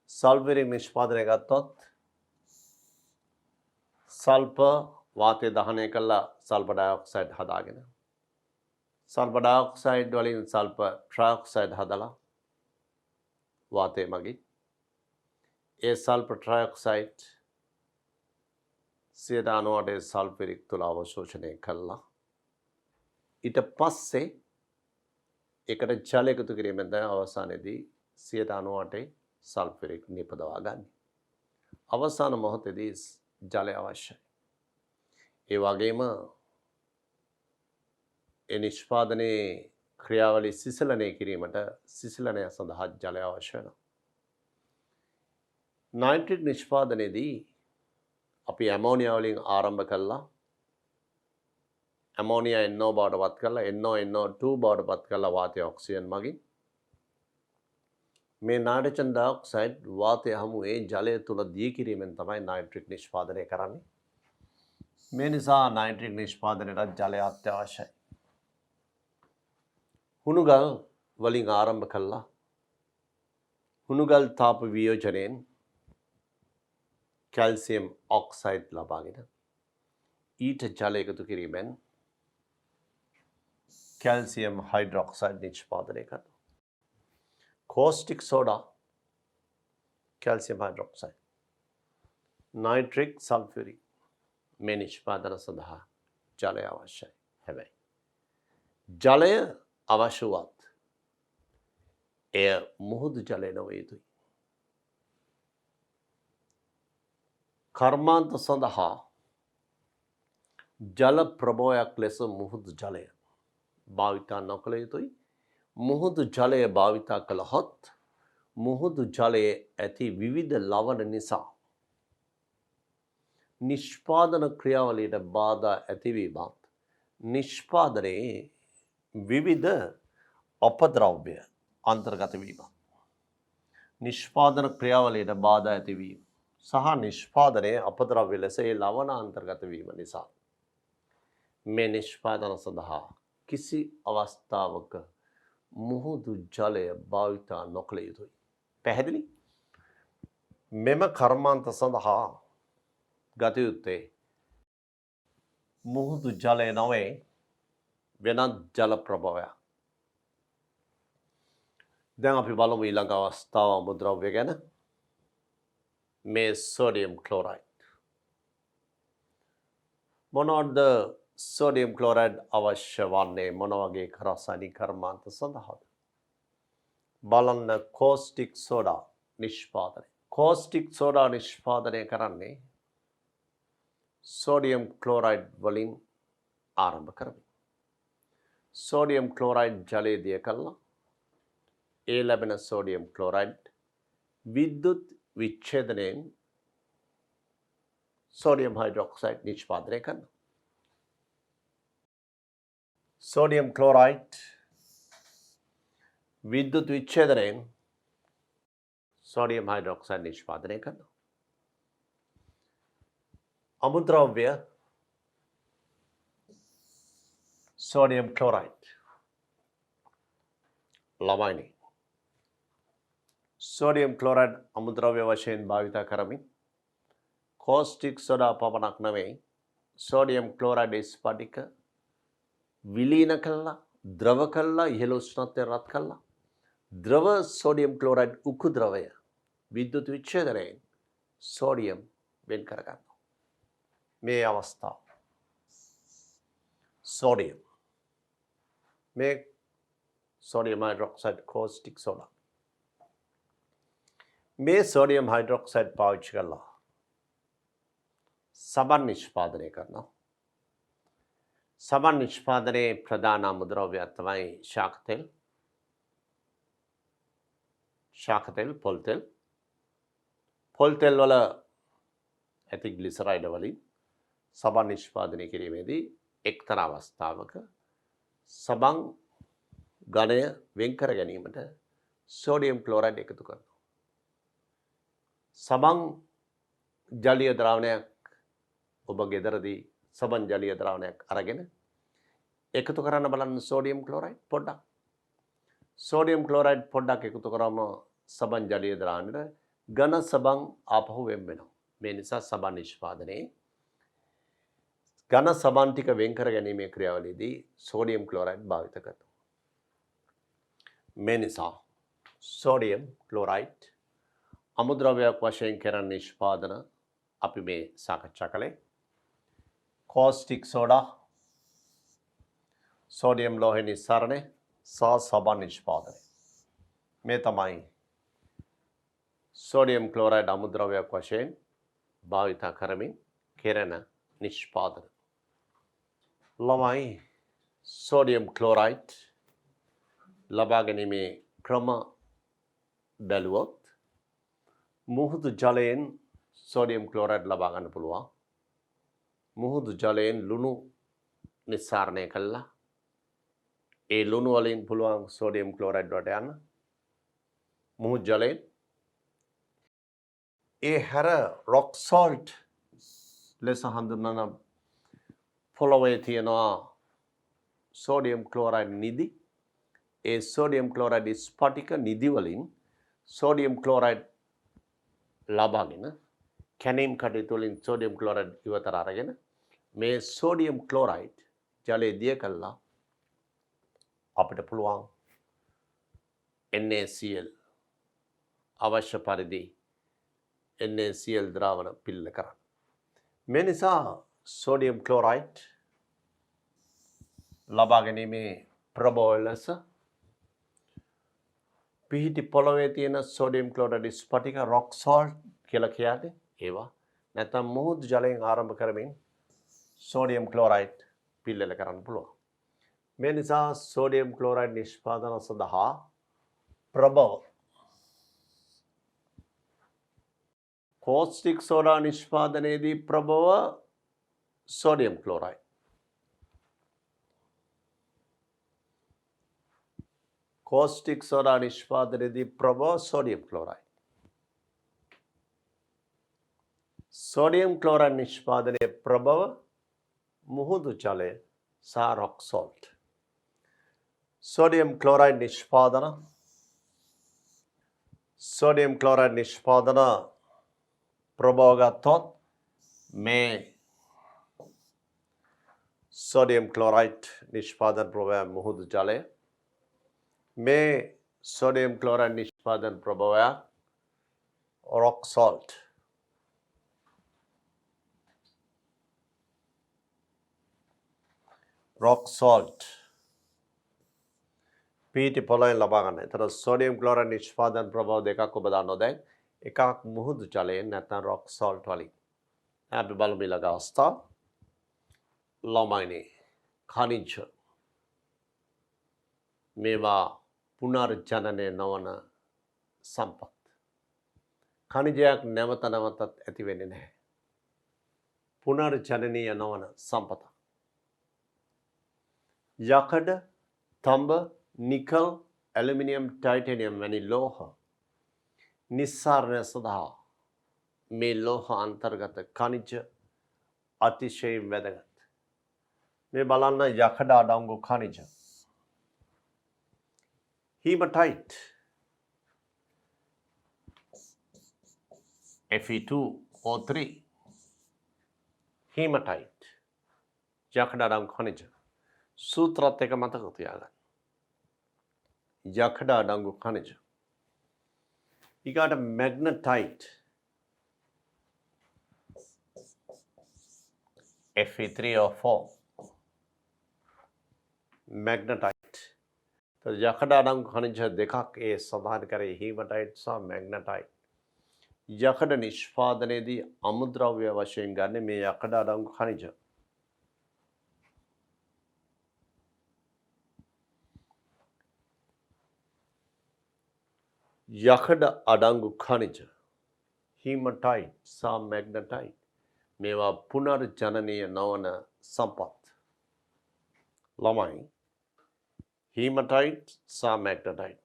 Speaker 1: සල්ෆියුරික් නිෂ්පාදනය ගත්තොත් සල්ෆර් වාතය දහනය කළා සල්ෆර් ඩයොක්සයිඩ් හදාගෙන සල්ෆර් ඩයොක්සයිඩ් වලින් සල්ෆර් ට්‍රයොක්සයිඩ් හදලා වාතය මගින් ඒ සල්ෆර් ට්‍රයොක්සයිඩ් 98% සල්ෆියුරික් තුල අවශෝෂණය කළා ඊට පස්සේ ඒකට ජල එකතු කිරීමෙන් තමයි අවසානයේදී 98% සල්ෆරික් නිපදවා ගන්න. අවසාන මොහොතේදී ජලය අවශ්‍යයි. ඒ වගේම ඒ නිෂ්පාදනයේ ක්‍රියාවලිය සිසිලනය කිරීමට සිසිලනය සඳහා ජලය අවශ්‍ය වෙනවා. නයිට්‍රික් නිෂ්පාදනයේදී අපි ඇමෝනියා වලින් ආරම්භ කළා. ඇමෝනියා NO බවට පත් කරලා NO2 බවට පත් කරලා වාතය ඔක්සිජන් මගින් මේ නයිට්‍රජන් ඩයොක්සයිඩ් වාතය හමුවේ ජලය තුල දී කිරීමෙන් තමයි නයිට්‍රික් නිෂ්පාදනය කරන්නේ. මේ නිසා නයිට්‍රික් නිෂ්පාදනයට ජලය අත්‍යවශ්‍යයි. හුණුගල් වලින් ආරම්භ කළා. හුණුගල් තාප වියෝජනයෙන් කැල්සියම් ඔක්සයිඩ් ලබාගෙන ඊට ජල එකතු කිරීමෙන් කැල්සියම් හයිඩ්‍රොක්සයිඩ් නිෂ්පාදනය කරනවා. caustic soda, calcium hydroxide, nitric sulfuric මේ නිෂ්පාදන සඳහා ජලය අවශ්‍යයි. හැබැයි ජලය අවශ්‍ය වත් එය මුහුදු ජලය නොවිය යුතුයි. කර්මාන්ත සඳහා ජල ප්‍රබෝයක් ලෙස මුහුදු ජලය භාවිතා නොකළ යුතුයි. මුහුදු ජලය භාවිතා කළහොත් මුහුදු ජලයේ ඇති විවිධ ලවණ නිසා නිෂ්පාදන ක්‍රියාවලියට බාධා ඇතිවීමත් නිෂ්පාදනයේ විවිධ අපද්‍රව්‍ය අන්තර්ගත වීම නිෂ්පාදන ක්‍රියාවලියට බාධා ඇතිවීම සහ නිෂ්පාදනයේ අපද්‍රව්‍ය ලෙස ඒ ලවණ අන්තර්ගත වීම නිසා මේ නිෂ්පාදන සඳහා කිසි අවස්ථාවක මුහුදු ජලය භාවිතා නොකළ යුතුයි. පැහැදිලි? මෙම කර්මාන්ත සඳහා ගත යුත්තේ මුහුදු ජලය නොවේ වෙනත් ජල ප්‍රභවයක්. දැන් අපි බලමු ඊළඟ අවස්ථාව අමුද්‍රව්‍ය ගැන. මේ සෝඩියම් ක්ලෝරයිඩ්. මොනවද සෝඩියම් ක්ලෝරයිඩ් අවශ්‍ය වන්නේ මොන වගේ රසායනික කර්මාන්ත සඳහාද? බලන්න කෝස්ටික් සෝඩා නිෂ්පාදනය. කෝස්ටික් සෝඩා නිෂ්පාදනය කරන්නේ සෝඩියම් ක්ලෝරයිඩ් වලින් ආරම්භ කරමින්. සෝඩියම් ක්ලෝරයිඩ් ජලය දිය කළා. ඒ ලැබෙන සෝඩියම් ක්ලෝරයිඩ් විද්‍යුත් විච්ඡේදනයෙන් සෝඩියම් හයිඩ්‍රොක්සයිඩ් නිෂ්පාදනය කරනවා. සෝඩියම් ක්ලෝරයිඩ් විද්‍යුත් විච්ඡේදනයෙන් සෝඩියම් හයිඩ්‍රොක්සයිඩ් නිෂ්පාදනය කරනවා. අමුද්‍රව්‍ය සෝඩියම් ක්ලෝරයිඩ් ළමයිනි. සෝඩියම් ක්ලෝරයිඩ් අමුද්‍රව්‍ය වශයෙන් භාවිත කරමින් කෝස්ටික් සෝඩා පමණක් නෙවෙයි සෝඩියම් ක්ලෝරයිඩ් ස්පටික විලීන කළා, ද්‍රව කළා, ඉහළ උෂ්ණත්වයෙන් රත් කළා. ද්‍රව සෝඩියම් ක්ලෝරයිඩ් උකු ද්‍රවය විද්‍යුත් විච්ඡේදනයෙන් සෝඩියම් වෙන් කරගන්නවා. මේ අවස්ථාව සෝඩියම් මේ සෝඩියම් හයිඩ්‍රොක්සයිඩ් කෝස්ටික් සෝඩා මේ සෝඩියම් හයිඩ්‍රොක්සයිඩ් පාවිච්චි කරලා සබන් නිෂ්පාදනය කරනවා. සබන් නිෂ්පාදනයේ ප්‍රධාන අමුද්‍රව්‍ය තමයි ශාක තෙල්, පොල් තෙල් වල ඇති ග්ලිසරයිඩ් වලින් සබන් නිෂ්පාදනය කිරීමේදී එක්තරා අවස්ථාවක සබන් ඝනය වෙන් කර ගැනීමට සෝඩියම් ක්ලෝරයිඩ් එකතු කරනවා. සබන් ජලීය ද්‍රාවණයක් ඔබ ගෙදරදී සබන් ජලීය ද්‍රාවණයක් අරගෙන එකතු කරන්න බලන්න සෝඩියම් ක්ලෝරයිඩ් පොඩ්ඩක්. සෝඩියම් ක්ලෝරයිඩ් පොඩ්ඩක් එකතු කරාම සබන් ජලීය ද්‍රාවණයට ඝන සබන් ආපහු වෙන් වෙනවා. මේ නිසා සබන් නිෂ්පාදනයේ ඝන සබන් ටික වෙන් කර ගැනීමේ ක්‍රියාවලියේදී සෝඩියම් ක්ලෝරයිඩ් භාවිත කරනවා. මේ නිසා සෝඩියම් ක්ලෝරයිඩ් අමුද්‍රව්‍යයක් වශයෙන් කරන නිෂ්පාදන අපි මේ සාකච්ඡා කළේ. කෝස්ටික් සෝඩා, සෝඩියම් ලෝහය නිස්සාරණය සහ සබන් නිෂ්පාදනය. මේ තමයි සෝඩියම් ක්ලෝරයිඩ් අමුද්‍රව්‍යයක් වශයෙන් භාවිතා කරමින් කෙරෙන නිෂ්පාදන. ළමයි සෝඩියම් ක්ලෝරයිඩ් ලබා ගැනීමේ ක්‍රම බැලුවොත් මුහුදු ජලයෙන් සෝඩියම් ක්ලෝරයිඩ් ලබා ගන්න පුළුවන්. මුහුදු ජලයෙන් ලුණු නිස්සාරණය කළා. ඒ ලුණු වලින් පුළුවන් සෝඩියම් ක්ලෝරයිඩ් වලට යන්න. මුහුදු ජලයෙන් ඒ හැර රොක් සෝල්ට් ලෙස හඳුන්වන පොළොවේ තියෙනවා සෝඩියම් ක්ලෝරයිඩ් නිදි. ඒ සෝඩියම් ක්ලෝරයිඩ් ස්පටික නිදි වලින් සෝඩියම් ක්ලෝරයිඩ් ලබාගෙන කැනීම් කටයුතු වලින් සෝඩියම් ක්ලෝරයිඩ් ඉවතට අරගෙන මේ සෝඩියම් ක්ලෝරයිඩ් ජලයේ දිය කළා අපිට පුළුවන් NaCl අවශ්‍ය පරිදි NaCl ද්‍රාවණ පිල්ල කරන්න. මේ නිසා සෝඩියම් ක්ලෝරයිඩ් ලබා ගැනීමේ ප්‍රබෝධ ලෙස පිහිටි පොළොවේ තියෙන සෝඩියම් ක්ලෝරයිඩ් ස්පටික රොක් සෝල්ට් කියලා කියන්නේ ඒවා. නැත්නම් මුහුදු ජලයෙන් ආරම්භ කරමින් සෝඩියම් ක්ලෝරයිඩ් පිල්ලෙල කරන්න පුළුවන්. මේ නිසා සෝඩියම් ක්ලෝරයිඩ් නිෂ්පාදන සඳහා ප්‍රබෝධ කෝස්ටික් සෝඩා නිෂ්පාදනයේදී ප්‍රබෝධ සෝඩියම් ක්ලෝරයිඩ්. කෝස්ටික් සෝඩා නිෂ්පාදනයේදී ප්‍රබෝධ සෝඩියම් ක්ලෝරයිඩ්. සෝඩියම් ක්ලෝරයිඩ් නිෂ්පාදනයේ ප්‍රබෝධ මුහුදු ජලය සහ රොක් සෝල්ට්. සෝඩියම් ක්ලෝරයිඩ් නිෂ්පාදන ප්‍රබෝධ ගත්තොත් මේ සෝඩියම් ක්ලෝරයිඩ් නිෂ්පාදන ප්‍රබෝධ මුහුදු ජලය මේ සෝඩියම් ක්ලෝරයිඩ් නිෂ්පාදන ප්‍රබෝධය රොක් සෝල්ට්. රොක් සෝල්ට් පීටි පොළොවෙන් ලබා ගන්න. ඒතර සෝඩියම් ක්ලෝරයිඩ් නිෂ්පාදන ප්‍රබෝධ දෙකක් ඔබ දන්නවා දැන්. එකක් මුහුදු ජලයෙන් නැත්නම් රොක් සෝල්ට් වලින්. අපි බලමු ඊළඟ අවස්ථාව. ළමයිනේ ඛනිජ මේවා පුනර්ජනනය නොවන සම්පත්. ඛනිජයක් නැවත නැවතත් ඇති වෙන්නේ නැහැ. පුනර්ජනනීය නොවන සම්පත. යකඩ, තඹ, නිකල්, ඇලුමිනියම්, ටයිටේනියම් වැනි ලෝහ නිස්සාරණය සඳහා මේ ලෝහ අන්තර්ගත ඛනිජ අතිශයින් වැදගත්. මේ බලන්න යකඩ අඩංගු ඛනිජ. හීමටයිට් Fe2O3 හීමටයිට් යකඩ අඩංගු ඛනිජ. සූත්‍රත් එක මතක තියාගන්න. යකඩ අඩංගු ඛනිජ. ඊගාට මැග්නටයිට් Fe3O4 මැග්නටයිට්. යකඩ අඩංගු ඛනිජ දෙකක් ඒ සඳහන් කරේ හීමටයිට් සහ මැග්නටයිට්. යකඩ නිෂ්පාදනයේදී අමුද්‍රව්‍ය වශයෙන් ගන්න මේ යකඩ අඩංගු ඛනිජ. යකඩ අඩංගු ඛනිජ හීමටයිට් සහ මැග්නටයිට් මේවා පුනර්ජනනීය නොවන සම්පත්. ළමයි හීමටයිට් සහ මැග්නටයිට්.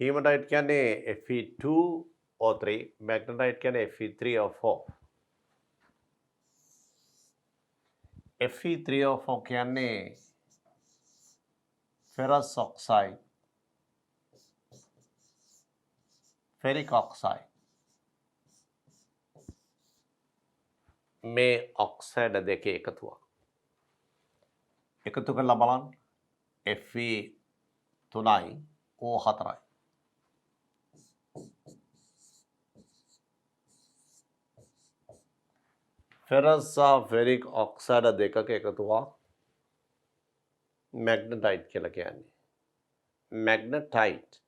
Speaker 1: හීමටයිට් කියන්නේ Fe2O3 මැග්නටයිට් කියන්නේ Fe3O4. Fe3O4 කියන්නේ ferrous oxide ferric oxide. මේ ඔක්සයිඩ් දෙකේ එකතුවක්. එකතු කරලා බලන්න Fe3යි O4යි. ferrous සහ ferric oxide දෙකක එකතුවක් මැග්නටයිට් කියලා කියන්නේ. මැග්නටයිට්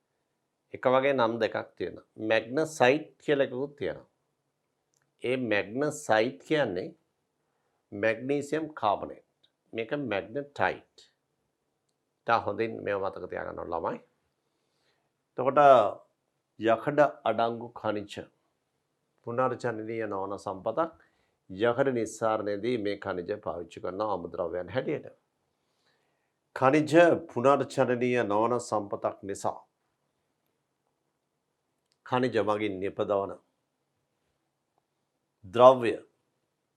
Speaker 1: එක වගේ නම් දෙකක් තියෙනවා. මැග්නසයිට් කියලා එකකුත් තියෙනවා. ඒ මැග්නසයිට් කියන්නේ මැග්නීසියම් කාබනේට්. මේක මැග්නටයිට්. තා හොඳින් මේව මතක තියාගන්න ඕන ළමයි. එතකොට යකඩ අඩංගු ඛනිජ පුනර්ජනනීය නොවන සම්පතක්. යකඩ නිස්සාරණයේදී මේ ඛනිජ පාවිච්චි කරන අමුද්‍රව්‍යයන් හැටියට. ඛනිජ පුනර්ජනනීය නොවන සම්පතක් නිසා ඛනිජ මගින් නිපදවන ද්‍රව්‍ය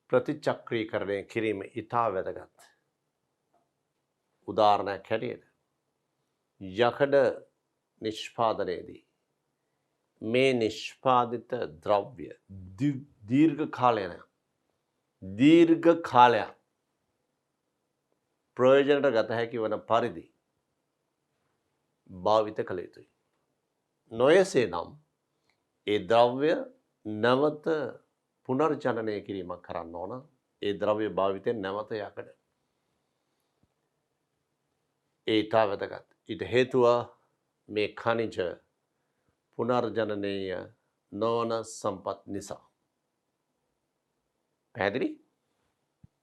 Speaker 1: ප්‍රතිචක්‍රීකරණය කිරීම ඉතා වැදගත්. උදාහරණයක් හැටියට යකඩ නිෂ්පාදනයේදී මේ නිෂ්පාදිත ද්‍රව්‍ය දීර්ඝ කාලයක් ප්‍රයෝජනට ගත හැකි වන පරිදි භාවිත කළ යුතුයි. නොයසේ නම් ඒ ද්‍රව්‍ය නැවත පුනර්ජනනය කිරීමක් කරන්න ඕන. ඒ ද්‍රව්‍ය භාවිතයෙන් නැවත යකඩ. ඒ ඉතා වැදගත්. ඊට හේතුව මේ ඛනිජ පුනර්ජනනීය නොවන සම්පත් නිසා. පැහැදිලි?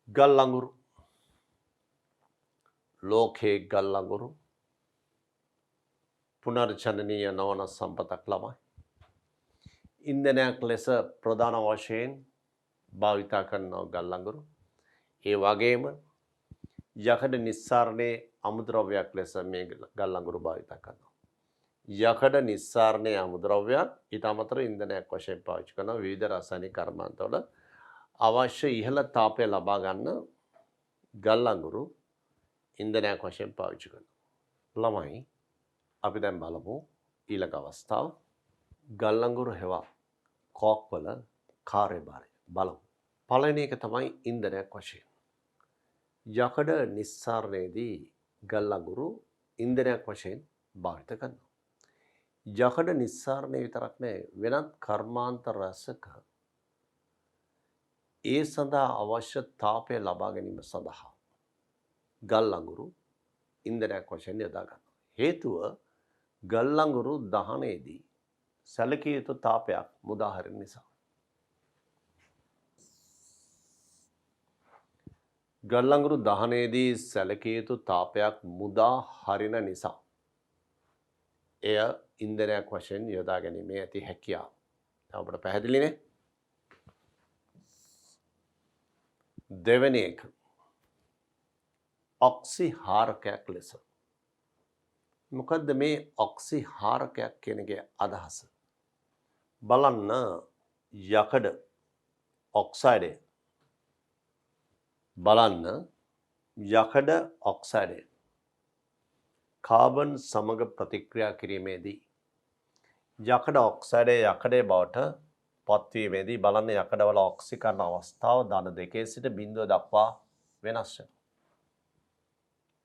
Speaker 1: ගල් අඟුරු ලෝකයේ ගල් අඟුරු පුනර්ජනනීය නොවන සම්පතක් ළමයි. ඉන්ධනයක් ලෙස ප්‍රධාන වශයෙන් භාවිතා කරන ගල් අඟුරු. ඒ වගේම යකඩ නිස්සාරණයේ අමුද්‍රව්‍යයක් ලෙස මේ ගල් අඟුරු භාවිතා කරනවා. යකඩ නිස්සාරණයේ අමුද්‍රව්‍යයක් ඊට අමතරව ඉන්ධනයක් වශයෙන් පාවිච්චි කරන විවිධ රසායනික කර්මාන්තවල අවශ්‍ය ඉහළ තාපය ලබා ගන්න ගල් අඟුරු ඉන්ධනයක් වශයෙන් පාවිච්චි කරනවා. ළමයි අපි දැන් බලමු ඊළඟ අවස්ථාව ගල් අඟුරු හෙවත් කෝක් වල කාර්යභාරය බලමු. පළවෙනි එක තමයි ඉන්ධනයක් වශයෙන්. යකඩ නිස්සාරණයේදී ගල් අඟුරු ඉන්ධනයක් වශයෙන් භාවිත කරනවා. යකඩ නිස්සාරණය විතරක් නෙවෙයි වෙනත් කර්මාන්ත රසක ඒ සඳහා අවශ්‍ය තාපය ලබා ගැනීම සඳහා ගල් අඟුරු ඉන්ධනයක් වශයෙන් යොදා ගන්නවා. හේතුව ගල් අඟුරු දහනයේදී සැලකිය යුතු තාපයක් මුදා හරින නිසා. ගල් අඟුරු දහනයේදී සැලකිය යුතු තාපයක් මුදා හරින නිසා එය ඉන්ධනයක් වශයෙන් යොදා ගැනීමේ ඇති හැකියාව. අපට පැහැදිලිනේ? දෙවෙනි එක ඔක්සිහාරකයක් ලෙස. මොකද්ද මේ ඔක්සිහාරකයක් කියන එකේ අදහස? බලන්න යකඩ ඔක්සයිඩය බලන්න යකඩ ඔක්සයිඩය කාබන් සමග ප්‍රතික්‍රියා කිරීමේදී යකඩ ඔක්සයිඩය යකඩේ බවට පත්වීමේදී බලන්න යකඩවල ඔක්සිකරණ අවස්ථාව ධන 2 සිට 0 දක්වා වෙනස් වෙනවා.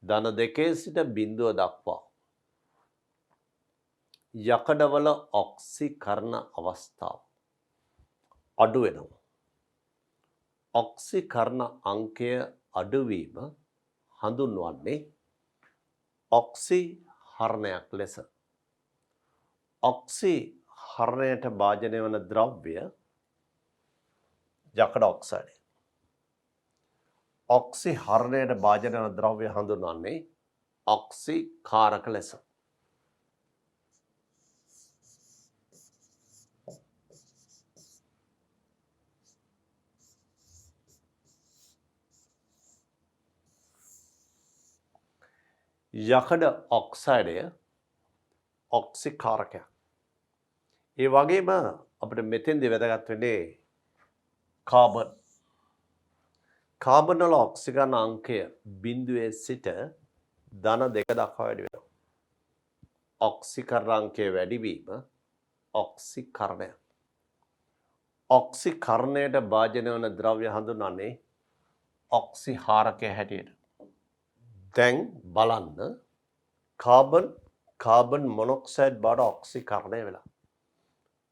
Speaker 1: ධන 2 සිට 0 දක්වා යකඩවල ඔක්සිකරණ අවස්ථාව අඩු වෙනවා. ඔක්සිකරණ අංකය අඩුවීම හඳුන්වන්නේ ඔක්සිහරණයක් ලෙස. ඔක්සිහරණයට භාජනය වන ද්‍රව්‍ය යකඩ ඔක්සයිඩය. ඔක්සිහරණයට භාජනය වන ද්‍රව්‍ය හඳුන්වන්නේ ඔක්සිකාරක ලෙස. යකඩ ඔක්සයිඩය ඔක්සිකාරකයක්. ඒ වගේම අපිට මෙතෙන්දී වැදගත් වෙන්නේ කාබන්. කාබන් වල ඔක්සිකරණ අංකය 0 සිට ධන 2 දක්වා වැඩි වෙනවා. ඔක්සිකරණ අංකය වැඩි වීම ඔක්සිකරණය. ඔක්සිකරණයට භාජනය වන ද්‍රව්‍ය හඳුන්වන්නේ ඔක්සිහාරකය හැටියට. දැන් බලන්න කාබන් මොනොක්සයිඩ් බවට ඔක්සිකරණය වෙලා.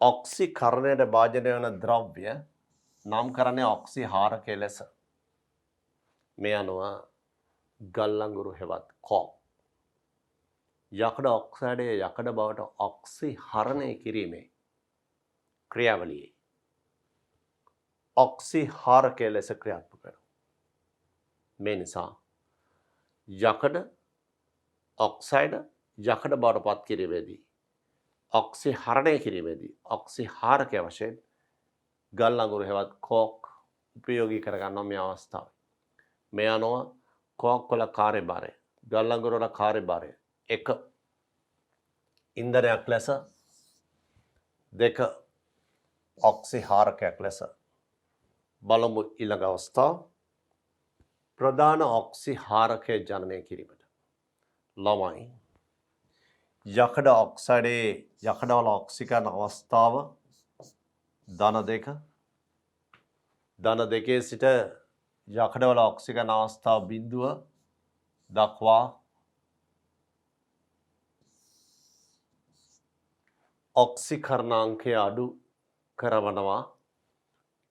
Speaker 1: ඔක්සිකරණයට භාජනය වන ද්‍රව්‍ය නම් කරන්නේ ඔක්සිහාරකය ලෙස. මේ අනුව ගල් අඟුරු හෙවත් කෝක්. යකඩ ඔක්සයිඩය යකඩ බවට ඔක්සිහරණය කිරීමේ ක්‍රියාවලියේ ඔක්සිහාරකය ලෙස ක්‍රියාත්මක වෙනවා. මේ නිසා යකඩ ඔක්සයිඩ යකඩ බවට පත් කිරීමේදී ඔක්සිහරණය කිරීමේදී ඔක්සිහාරකය වශයෙන් ගල් අඟුරු හෙවත් කෝක් උපයෝගී කරගන්නවා මේ අවස්ථාව. මේ අනුව කෝක් වල කාර්යභාරය ගල් අඟුරු වල කාර්යභාරය 1 ඉන්ධනයක් ලෙස 2 ඔක්සිහාරකයක් ලෙස බලමු. ඊළඟ අවස්ථාව ප්‍රධාන ඔක්සිහාරකය ජනනය කිරීමට ළමයි යකඩ ඔක්සයිඩයේ යකඩවල ඔක්සිකරණ අවස්ථාව ධන 2 ධන 2 සිට යකඩවල ඔක්සිකරණ අවස්ථාව බිඳුව දක්වා ඔක්සිකරණාංකය අඩු කරනවා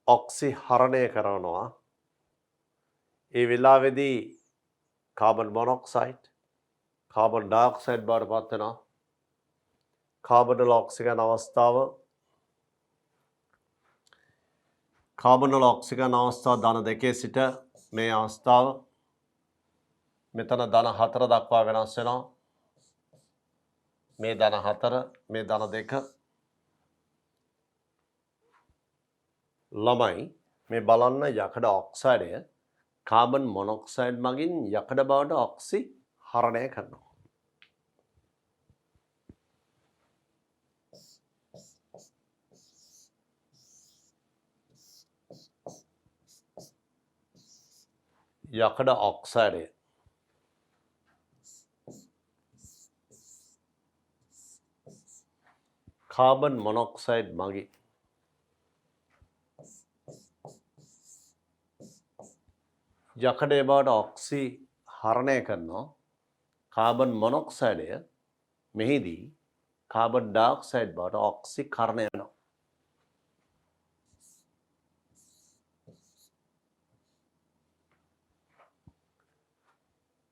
Speaker 1: ඔක්සිහරණය කරනවා. ඒ වෙලාවේදී කාබන් මොනොක්සයිඩ් කාබන් ඩයොක්සයිඩ් බවට පත් වෙනවා. කාබන් වල ඔක්සිකරණ අවස්ථාව කාබන් වල ඔක්සිකරණ අවස්ථාව ධන 2 සිට මේ අවස්ථාව මෙතන ධන 4 දක්වා වෙනස් වෙනවා. මේ ධන 4 මේ ධන 2 ළමයි මේ බලන්න යකඩ ඔක්සයිඩය කාබන් මොනොක්සයිඩ් මගින් යකඩ බවට ඔක්සිහරණය කරනවා. යකඩ ඔක්සයිඩය කාබන් මොනොක්සයිඩ් මගින් යකඩය බවට ඔක්සිහරණය කරනවා. කාබන් මොනොක්සයිඩය මෙහිදී කාබන් ඩයොක්සයිඩ් බවට ඔක්සිකරණය වෙනවා.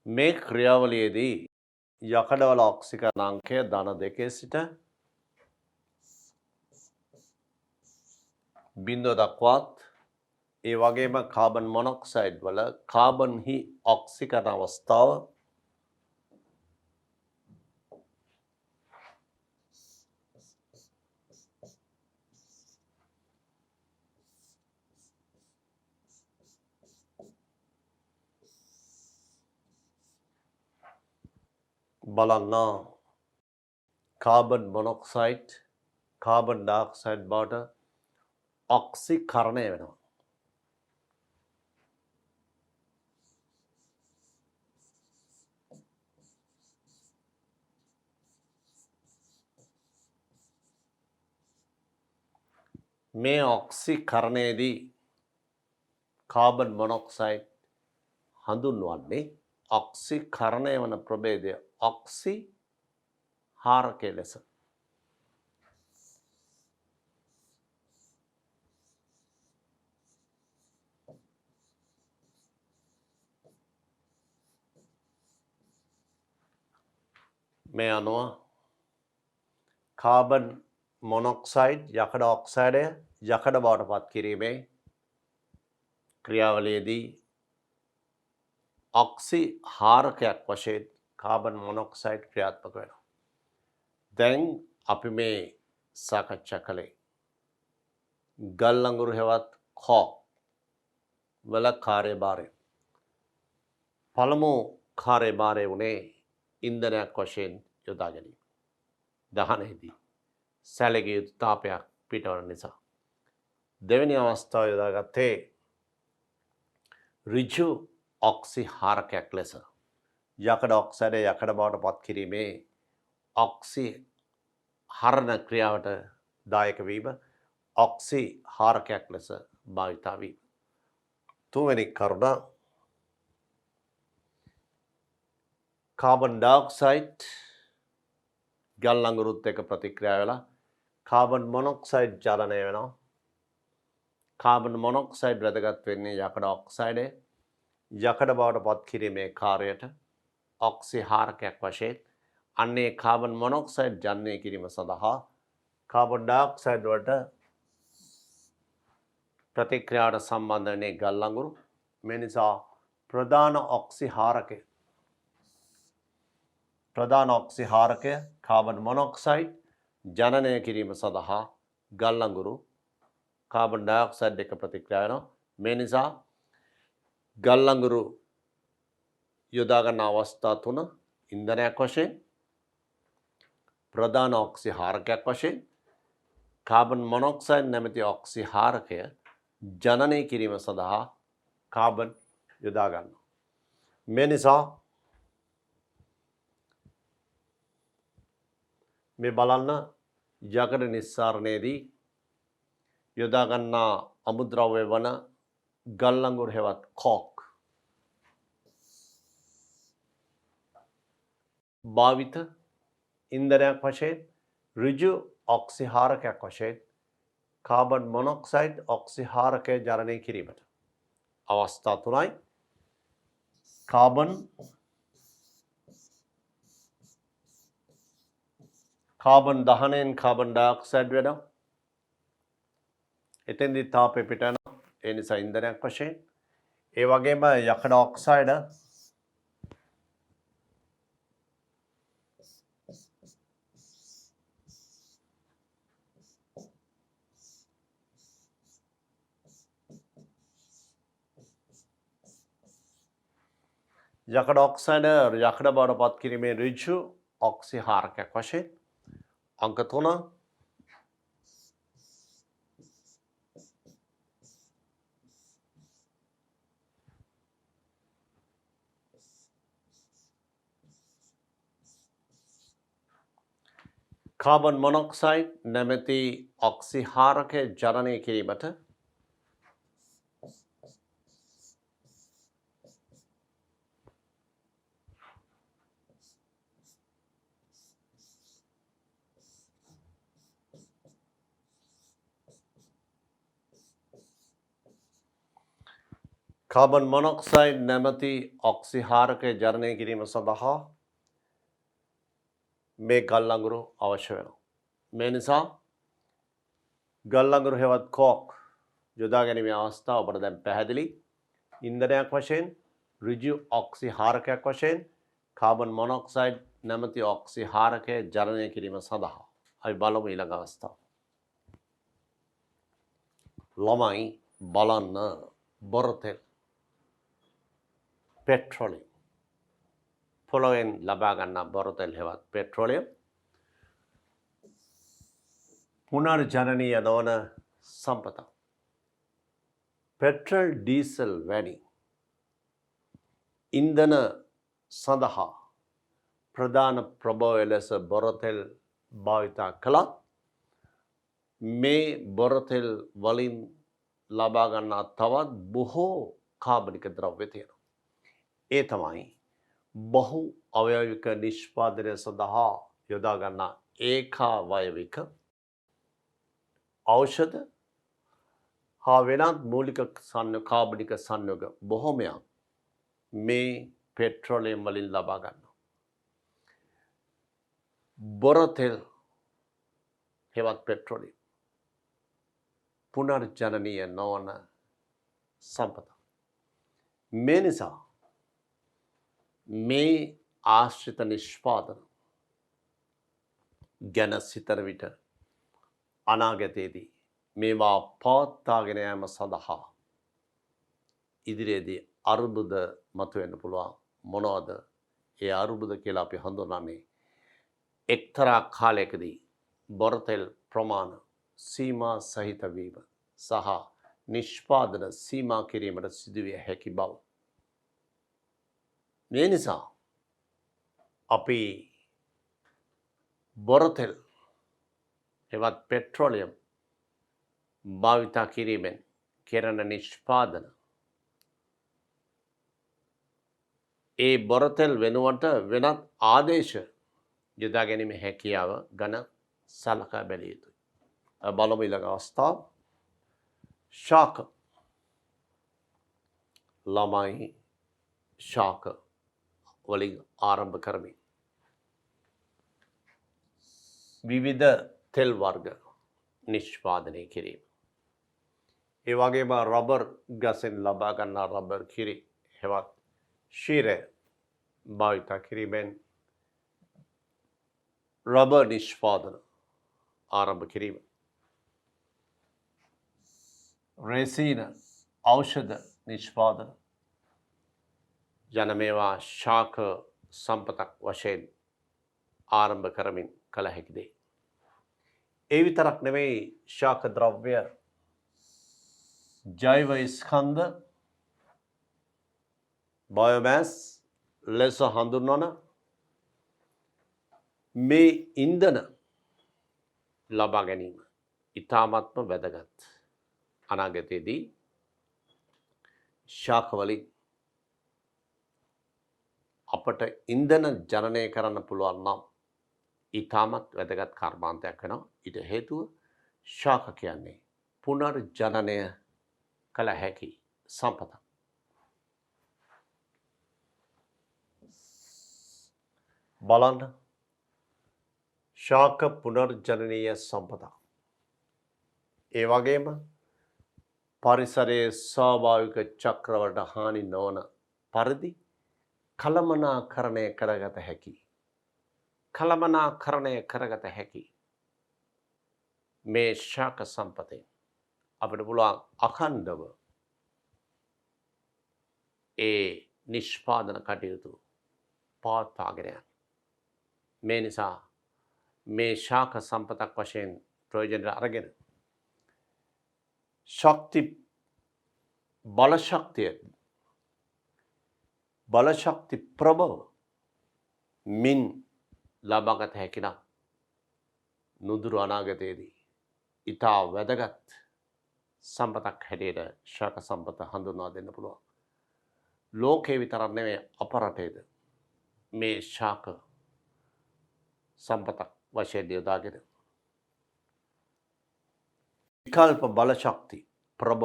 Speaker 1: මේ ක්‍රියාවලියේදී යකඩවල ඔක්සිකරණාංකය ධන 2 සිට බිඳුව දක්වාත් ඒ වගේම කාබන් මොනොක්සයිඩ් වල කාබන්හි ඔක්සිකරණ අවස්ථාව බලන්න කාබන් මොනොක්සයිඩ් කාබන් ඩයොක්සයිඩ් බවට ඔක්සිකරණය වෙනවා. මේ ඔක්සිකරණයේදී කාබන් මොනොක්සයිඩ් හඳුන්වන්නේ ඔක්සිකරණය වන ප්‍රභේදය ඔක්සිහාරකය ලෙස. මේ අනුව කාබන් මොනොක්සයිඩ් යකඩ ඔක්සයිඩය යකඩ බවට පත් කිරීමේ ක්‍රියාවලියේදී ඔක්සිහාරකයක් වශයෙන් කාබන් මොනොක්සයිඩ් ක්‍රියාත්මක වෙනවා. දැන් අපි මේ සාකච්ඡා කළේ ගල් අඟුරු හෙවත් කෝක් වල කාර්යභාරය. පළමු කාර්යභාරය වුණේ ඉන්ධනයක් වශයෙන් යොදා ගැනීම. දහනයේදී සැලකිය යුතු තාපයක් පිටවන නිසා. දෙවෙනි අවස්ථාව යොදාගත්තේ ඍජු ඔක්සිහාරකයක් ලෙස යකඩ ඔක්සයිඩය යකඩ බවට පත් කිරීමේ ඔක්සිහරණ ක්‍රියාවට දායක වීම ඔක්සිහාරකයක් ලෙස භාවිතා වීම. තුන්වෙනි කරුණ කාබන් ඩයොක්සයිඩ් ගල් අඟුරුත් එක්ක ප්‍රතික්‍රියා වෙලා කාබන් මොනොක්සයිඩ් ජනනය වෙනවා. කාබන් මොනොක්සයිඩ් වැදගත් වෙන්නේ යකඩ ඔක්සයිඩය. යකඩ බවට පත් කිරීමේ කාර්යයට ඔක්සිහාරකයක් වශයෙන් අන්නේ කාබන් මොනොක්සයිඩ් ජනනය කිරීම සඳහා කාබන් ඩයොක්සයිඩ් වලට ප්‍රතික්‍රියාවට සම්බන්ධ වන්නේ ගල් අඟුරු. මේ නිසා ප්‍රධාන ඔක්සිහාරකය කාබන් මොනොක්සයිඩ් ජනනය කිරීම සඳහා ගල් අඟුරු කාබන් ඩයොක්සයිඩ් එක ප්‍රතික්‍රියා වෙනවා. මේ නිසා ගල් අඟුරු යොදා ගන්න අවස්ථා තුන ඉන්ධනයක් වශයෙන්, ප්‍රධාන ඔක්සිහාරකයක් වශයෙන්, කාබන් මොනොක්සයිඩ් නැමැති ඔක්සිහාරකය ජනනය කිරීම සඳහා කාබන් යොදා ගන්නවා. මේ නිසා මේ බලන්න යකඩ නිස්සාරණයේදී යොදා ගන්නා අමුද්‍රව්‍ය වන ගල් අඟුරු හෙවත් කෝක් භාවිත ඉන්ධනයක් වශයෙන් ඍජු ඔක්සිහාරකයක් වශයෙන් කාබන් මොනොක්සයිඩ් ඔක්සිහාරකය ජනනය කිරීමට අවස්ථා තුනයි. කාබන් 10න් කාබන් ඩයොක්සයිඩ් වෙනවා. එතෙන්දී තාපය පිට යනවා. ඒ නිසා ඉන්ධනයක් වශයෙන්. ඒ වගේම යකඩ ඔක්සයිඩ් යකඩ ඔක්සයිඩ් යකඩ බවට පත් කිරීමේ ඍජු ඔක්සිහාරකයක් වශයෙන් අංක 3 කාබන් මොනොක්සයිඩ් නැමැති ඔක්සිහාරකය ජනනය කිරීමට කාබන් මොනොක්සයිඩ් නැමැති ඔක්සිහාරකය ජනනය කිරීම සඳහා මේ ගල් අඟුරු අවශ්‍ය වෙනවා. මේ නිසා ගල් අඟුරු හෙවත් කෝක් යොදා ගැනීමේ අවස්ථාව ඔබට දැන් පැහැදිලි. ඉන්ධනයක් වශයෙන් ඍජු ඔක්සිහාරකයක් වශයෙන් කාබන් මොනොක්සයිඩ් නැමැති ඔක්සිහාරකය ජනනය කිරීම සඳහා අපි බලමු ඊළඟ අවස්ථාව. ළමයි බලන්න බොරතෙල් පෙට්‍රෝලියම් පොළොවෙන් ලබා ගන්නා බොරතෙල් හෙවත් පෙට්‍රෝලියම් පුනර්ජනනීය නොවන සම්පතක්. පෙට්‍රල් ඩීසල් වැනි ඉන්ධන සඳහා ප්‍රධාන ප්‍රභවය ලෙස බොරතෙල් භාවිතා කළත් මේ බොරතෙල් වලින් ලබා ගන්නා තවත් බොහෝ කාබනික ද්‍රව්‍ය තියෙනවා. ඒ තමයි බහු අවයවික නිෂ්පාදනය සඳහා යොදා ගන්නා ඒකාවයවික ඖෂධ හා වෙනත් මූලික කාබනික සංයෝග බොහොමයක් මේ පෙට්‍රෝලියම් වලින් ලබා ගන්නවා. බොරතෙල් හෙවත් පෙට්‍රෝලියම් පුනර්ජනනීය නොවන සම්පත. මේ නිසා මේ ආශ්‍රිත නිෂ්පාදන ගැන සිතන විට අනාගතයේදී මේවා පවත්වාගෙන යාම සඳහා ඉදිරියේදී අර්බුද මතුවෙන්න පුළුවන්. මොනවද ඒ අර්බුද කියලා අපි හඳුන්වන්නේ? එක්තරා කාලයකදී බොරතෙල් ප්‍රමාණ සීමා සහිත වීම සහ නිෂ්පාදන සීමා කිරීමට සිදුවිය හැකි බව. මේ නිසා අපි බොරතෙල් හෙවත් පෙට්‍රෝලියම් භාවිතා කිරීමෙන් කෙරෙන නිෂ්පාදන ඒ බොරතෙල් වෙනුවට වෙනත් ආදේශ යොදා ගැනීම හැකියාව ගැන සලකා බැලිය යුතුයි. බලමු ඊළඟ අවස්ථාව. ශාක ළමයි ශාක වලින් ආරම්භ කරමින් විවිධ තෙල් වර්ග නිෂ්පාදනය කිරීම. ඒ වගේම රබර් ගසෙන් ලබා ගන්නා රබර් කිරි හෙවත් ශීරය භාවිත කිරීමෙන් රබර් නිෂ්පාදන ආරම්භ කිරීම. රෙසින ඖෂධ නිෂ්පාදන යන මේවා ශාක සම්පතක් වශයෙන් ආරම්භ කරමින් කළ හැකි දේ. ඒ විතරක් නෙවෙයි ශාක ද්‍රව්‍ය ජෛව ස්කන්ධ බයෝමෑස් ලෙස හඳුන්වන මේ ඉන්ධන ලබා ගැනීම ඉතාමත්ම වැදගත්. අනාගතයේදී ශාක වලින් අපට ඉන්ධන ජනනය කරන්න පුළුවන් නම් ඉතාමත් වැදගත් කර්මාන්තයක් වෙනවා. ඊට හේතුව ශාක කියන්නේ පුනර්ජනනය කළ හැකි සම්පතක්. බලන්න ශාක පුනර්ජනනීය සම්පතක්. ඒ වගේම පරිසරයේ ස්වාභාවික චක්‍රවලට හානි නොවන පරිදි කළමනාකරණය කරගත හැකි. කළමනාකරණය කරගත හැකි මේ ශාක සම්පතෙන් අපිට පුළුවන් අඛණ්ඩව ඒ නිෂ්පාදන කටයුතු පවත්වාගෙන යන්න. මේ නිසා මේ ශාක සම්පතක් වශයෙන් ප්‍රයෝජනට අරගෙන ශක්ති බලශක්ති ප්‍රබව මින් ලබාගත හැකි නම් නුදුරු අනාගතයේදී ඉතා වැදගත් සම්පතක් හැටියට ශාක සම්පත හඳුන්වා දෙන්න පුළුවන්. ලෝකේ විතරක් නෙවෙයි අප රටේද මේ ශාක සම්පතක් වශයෙන් යොදාගෙන විකල්ප බලශක්ති ප්‍රබව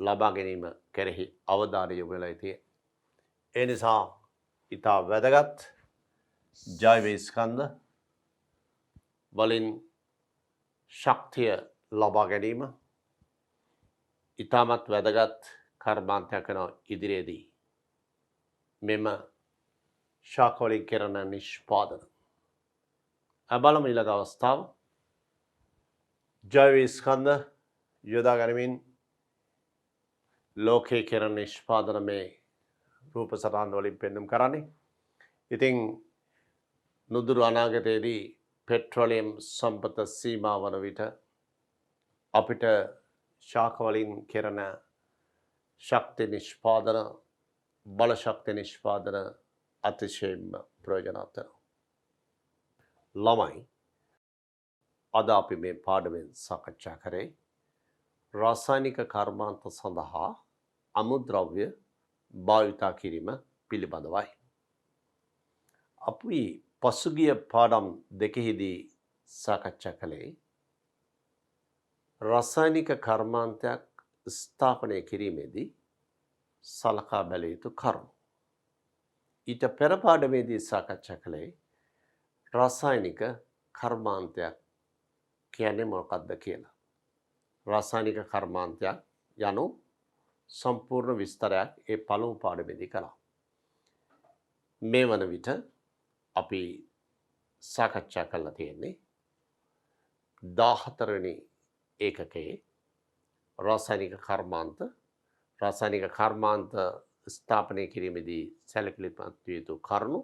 Speaker 1: ලබා ගැනීම කෙරෙහි අවධානය යොමු වෙලා තියෙන්නේ. ඒ නිසා ඉතා වැදගත් ජෛව ස්කන්ධ වලින් ශක්තිය ලබා ගැනීම ඉතාමත් වැදගත් කර්මාන්තයක් වෙනවා ඉදිරියේදී. මෙම ශාක වලින් කරන නිෂ්පාදන. බලමු ඊළඟ අවස්ථාව. ජෛව ස්කන්ධ යොදා ගනිමින් ලෝකයේ කරන නිෂ්පාදන මේ රූප සටහන් වලින් පෙන්වුම් කරන්නේ. ඉතින් නුදුරු අනාගතයේදී පෙට්‍රෝලියම් සම්පත සීමා වන විට අපිට ශාක වලින් කරන ශක්ති නිෂ්පාදන බල ශක්ති නිෂ්පාදන අතිශයින්ම ප්‍රයෝජනවත් වෙනවා. ළමයි අද අපි මේ පාඩමෙන් සාකච්ඡා කරේ රසායනික කර්මාන්ත සඳහා අමුද්‍රව්‍ය භාවිතා කිරීම පිළිබඳවයි. අපි පසුගිය පාඩම් දෙකෙහිදී සාකච්ඡා කළේ රසායනික කර්මාන්තයක් ස්ථාපනය කිරීමේදී සලකා බැලිය යුතු කරුණු. ඊට පෙර පාඩමේදී සාකච්ඡා කළේ රසායනික කර්මාන්තයක් කියන්නේ මොකක්ද කියලා. රසායනික කර්මාන්තයක් යනු සම්පූර්ණ විස්තරයක් ඒ පළමු පාඩමේදී කළා. මේ වන විට අපි සාකච්ඡා කරලා තියෙන්නේ 14 වෙනි ඒකකයේ රසායනික කර්මාන්ත ස්ථාපනය කිරීමේදී සැලකිලිමත් විය යුතු කරුණු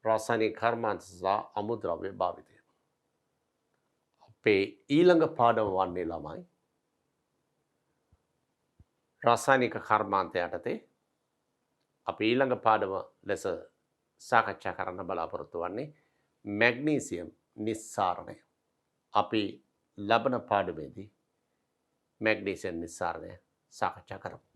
Speaker 1: රසායනික කර්මාන්ත සහ අමුද්‍රව්‍ය භාවිතය. අපේ ඊළඟ පාඩම වන්නේ ළමයි රසායනික කර්මාන්ත යටතේ අපි ඊළඟ පාඩම ලෙස සාකච්ඡා කරන්න බලාපොරොත්තු වන්නේ මැග්නීසියම් නිස්සාරණය. අපි ලබන පාඩමේදී මැග්නීසියම් නිස්සාරණය සාකච්ඡා කරමු.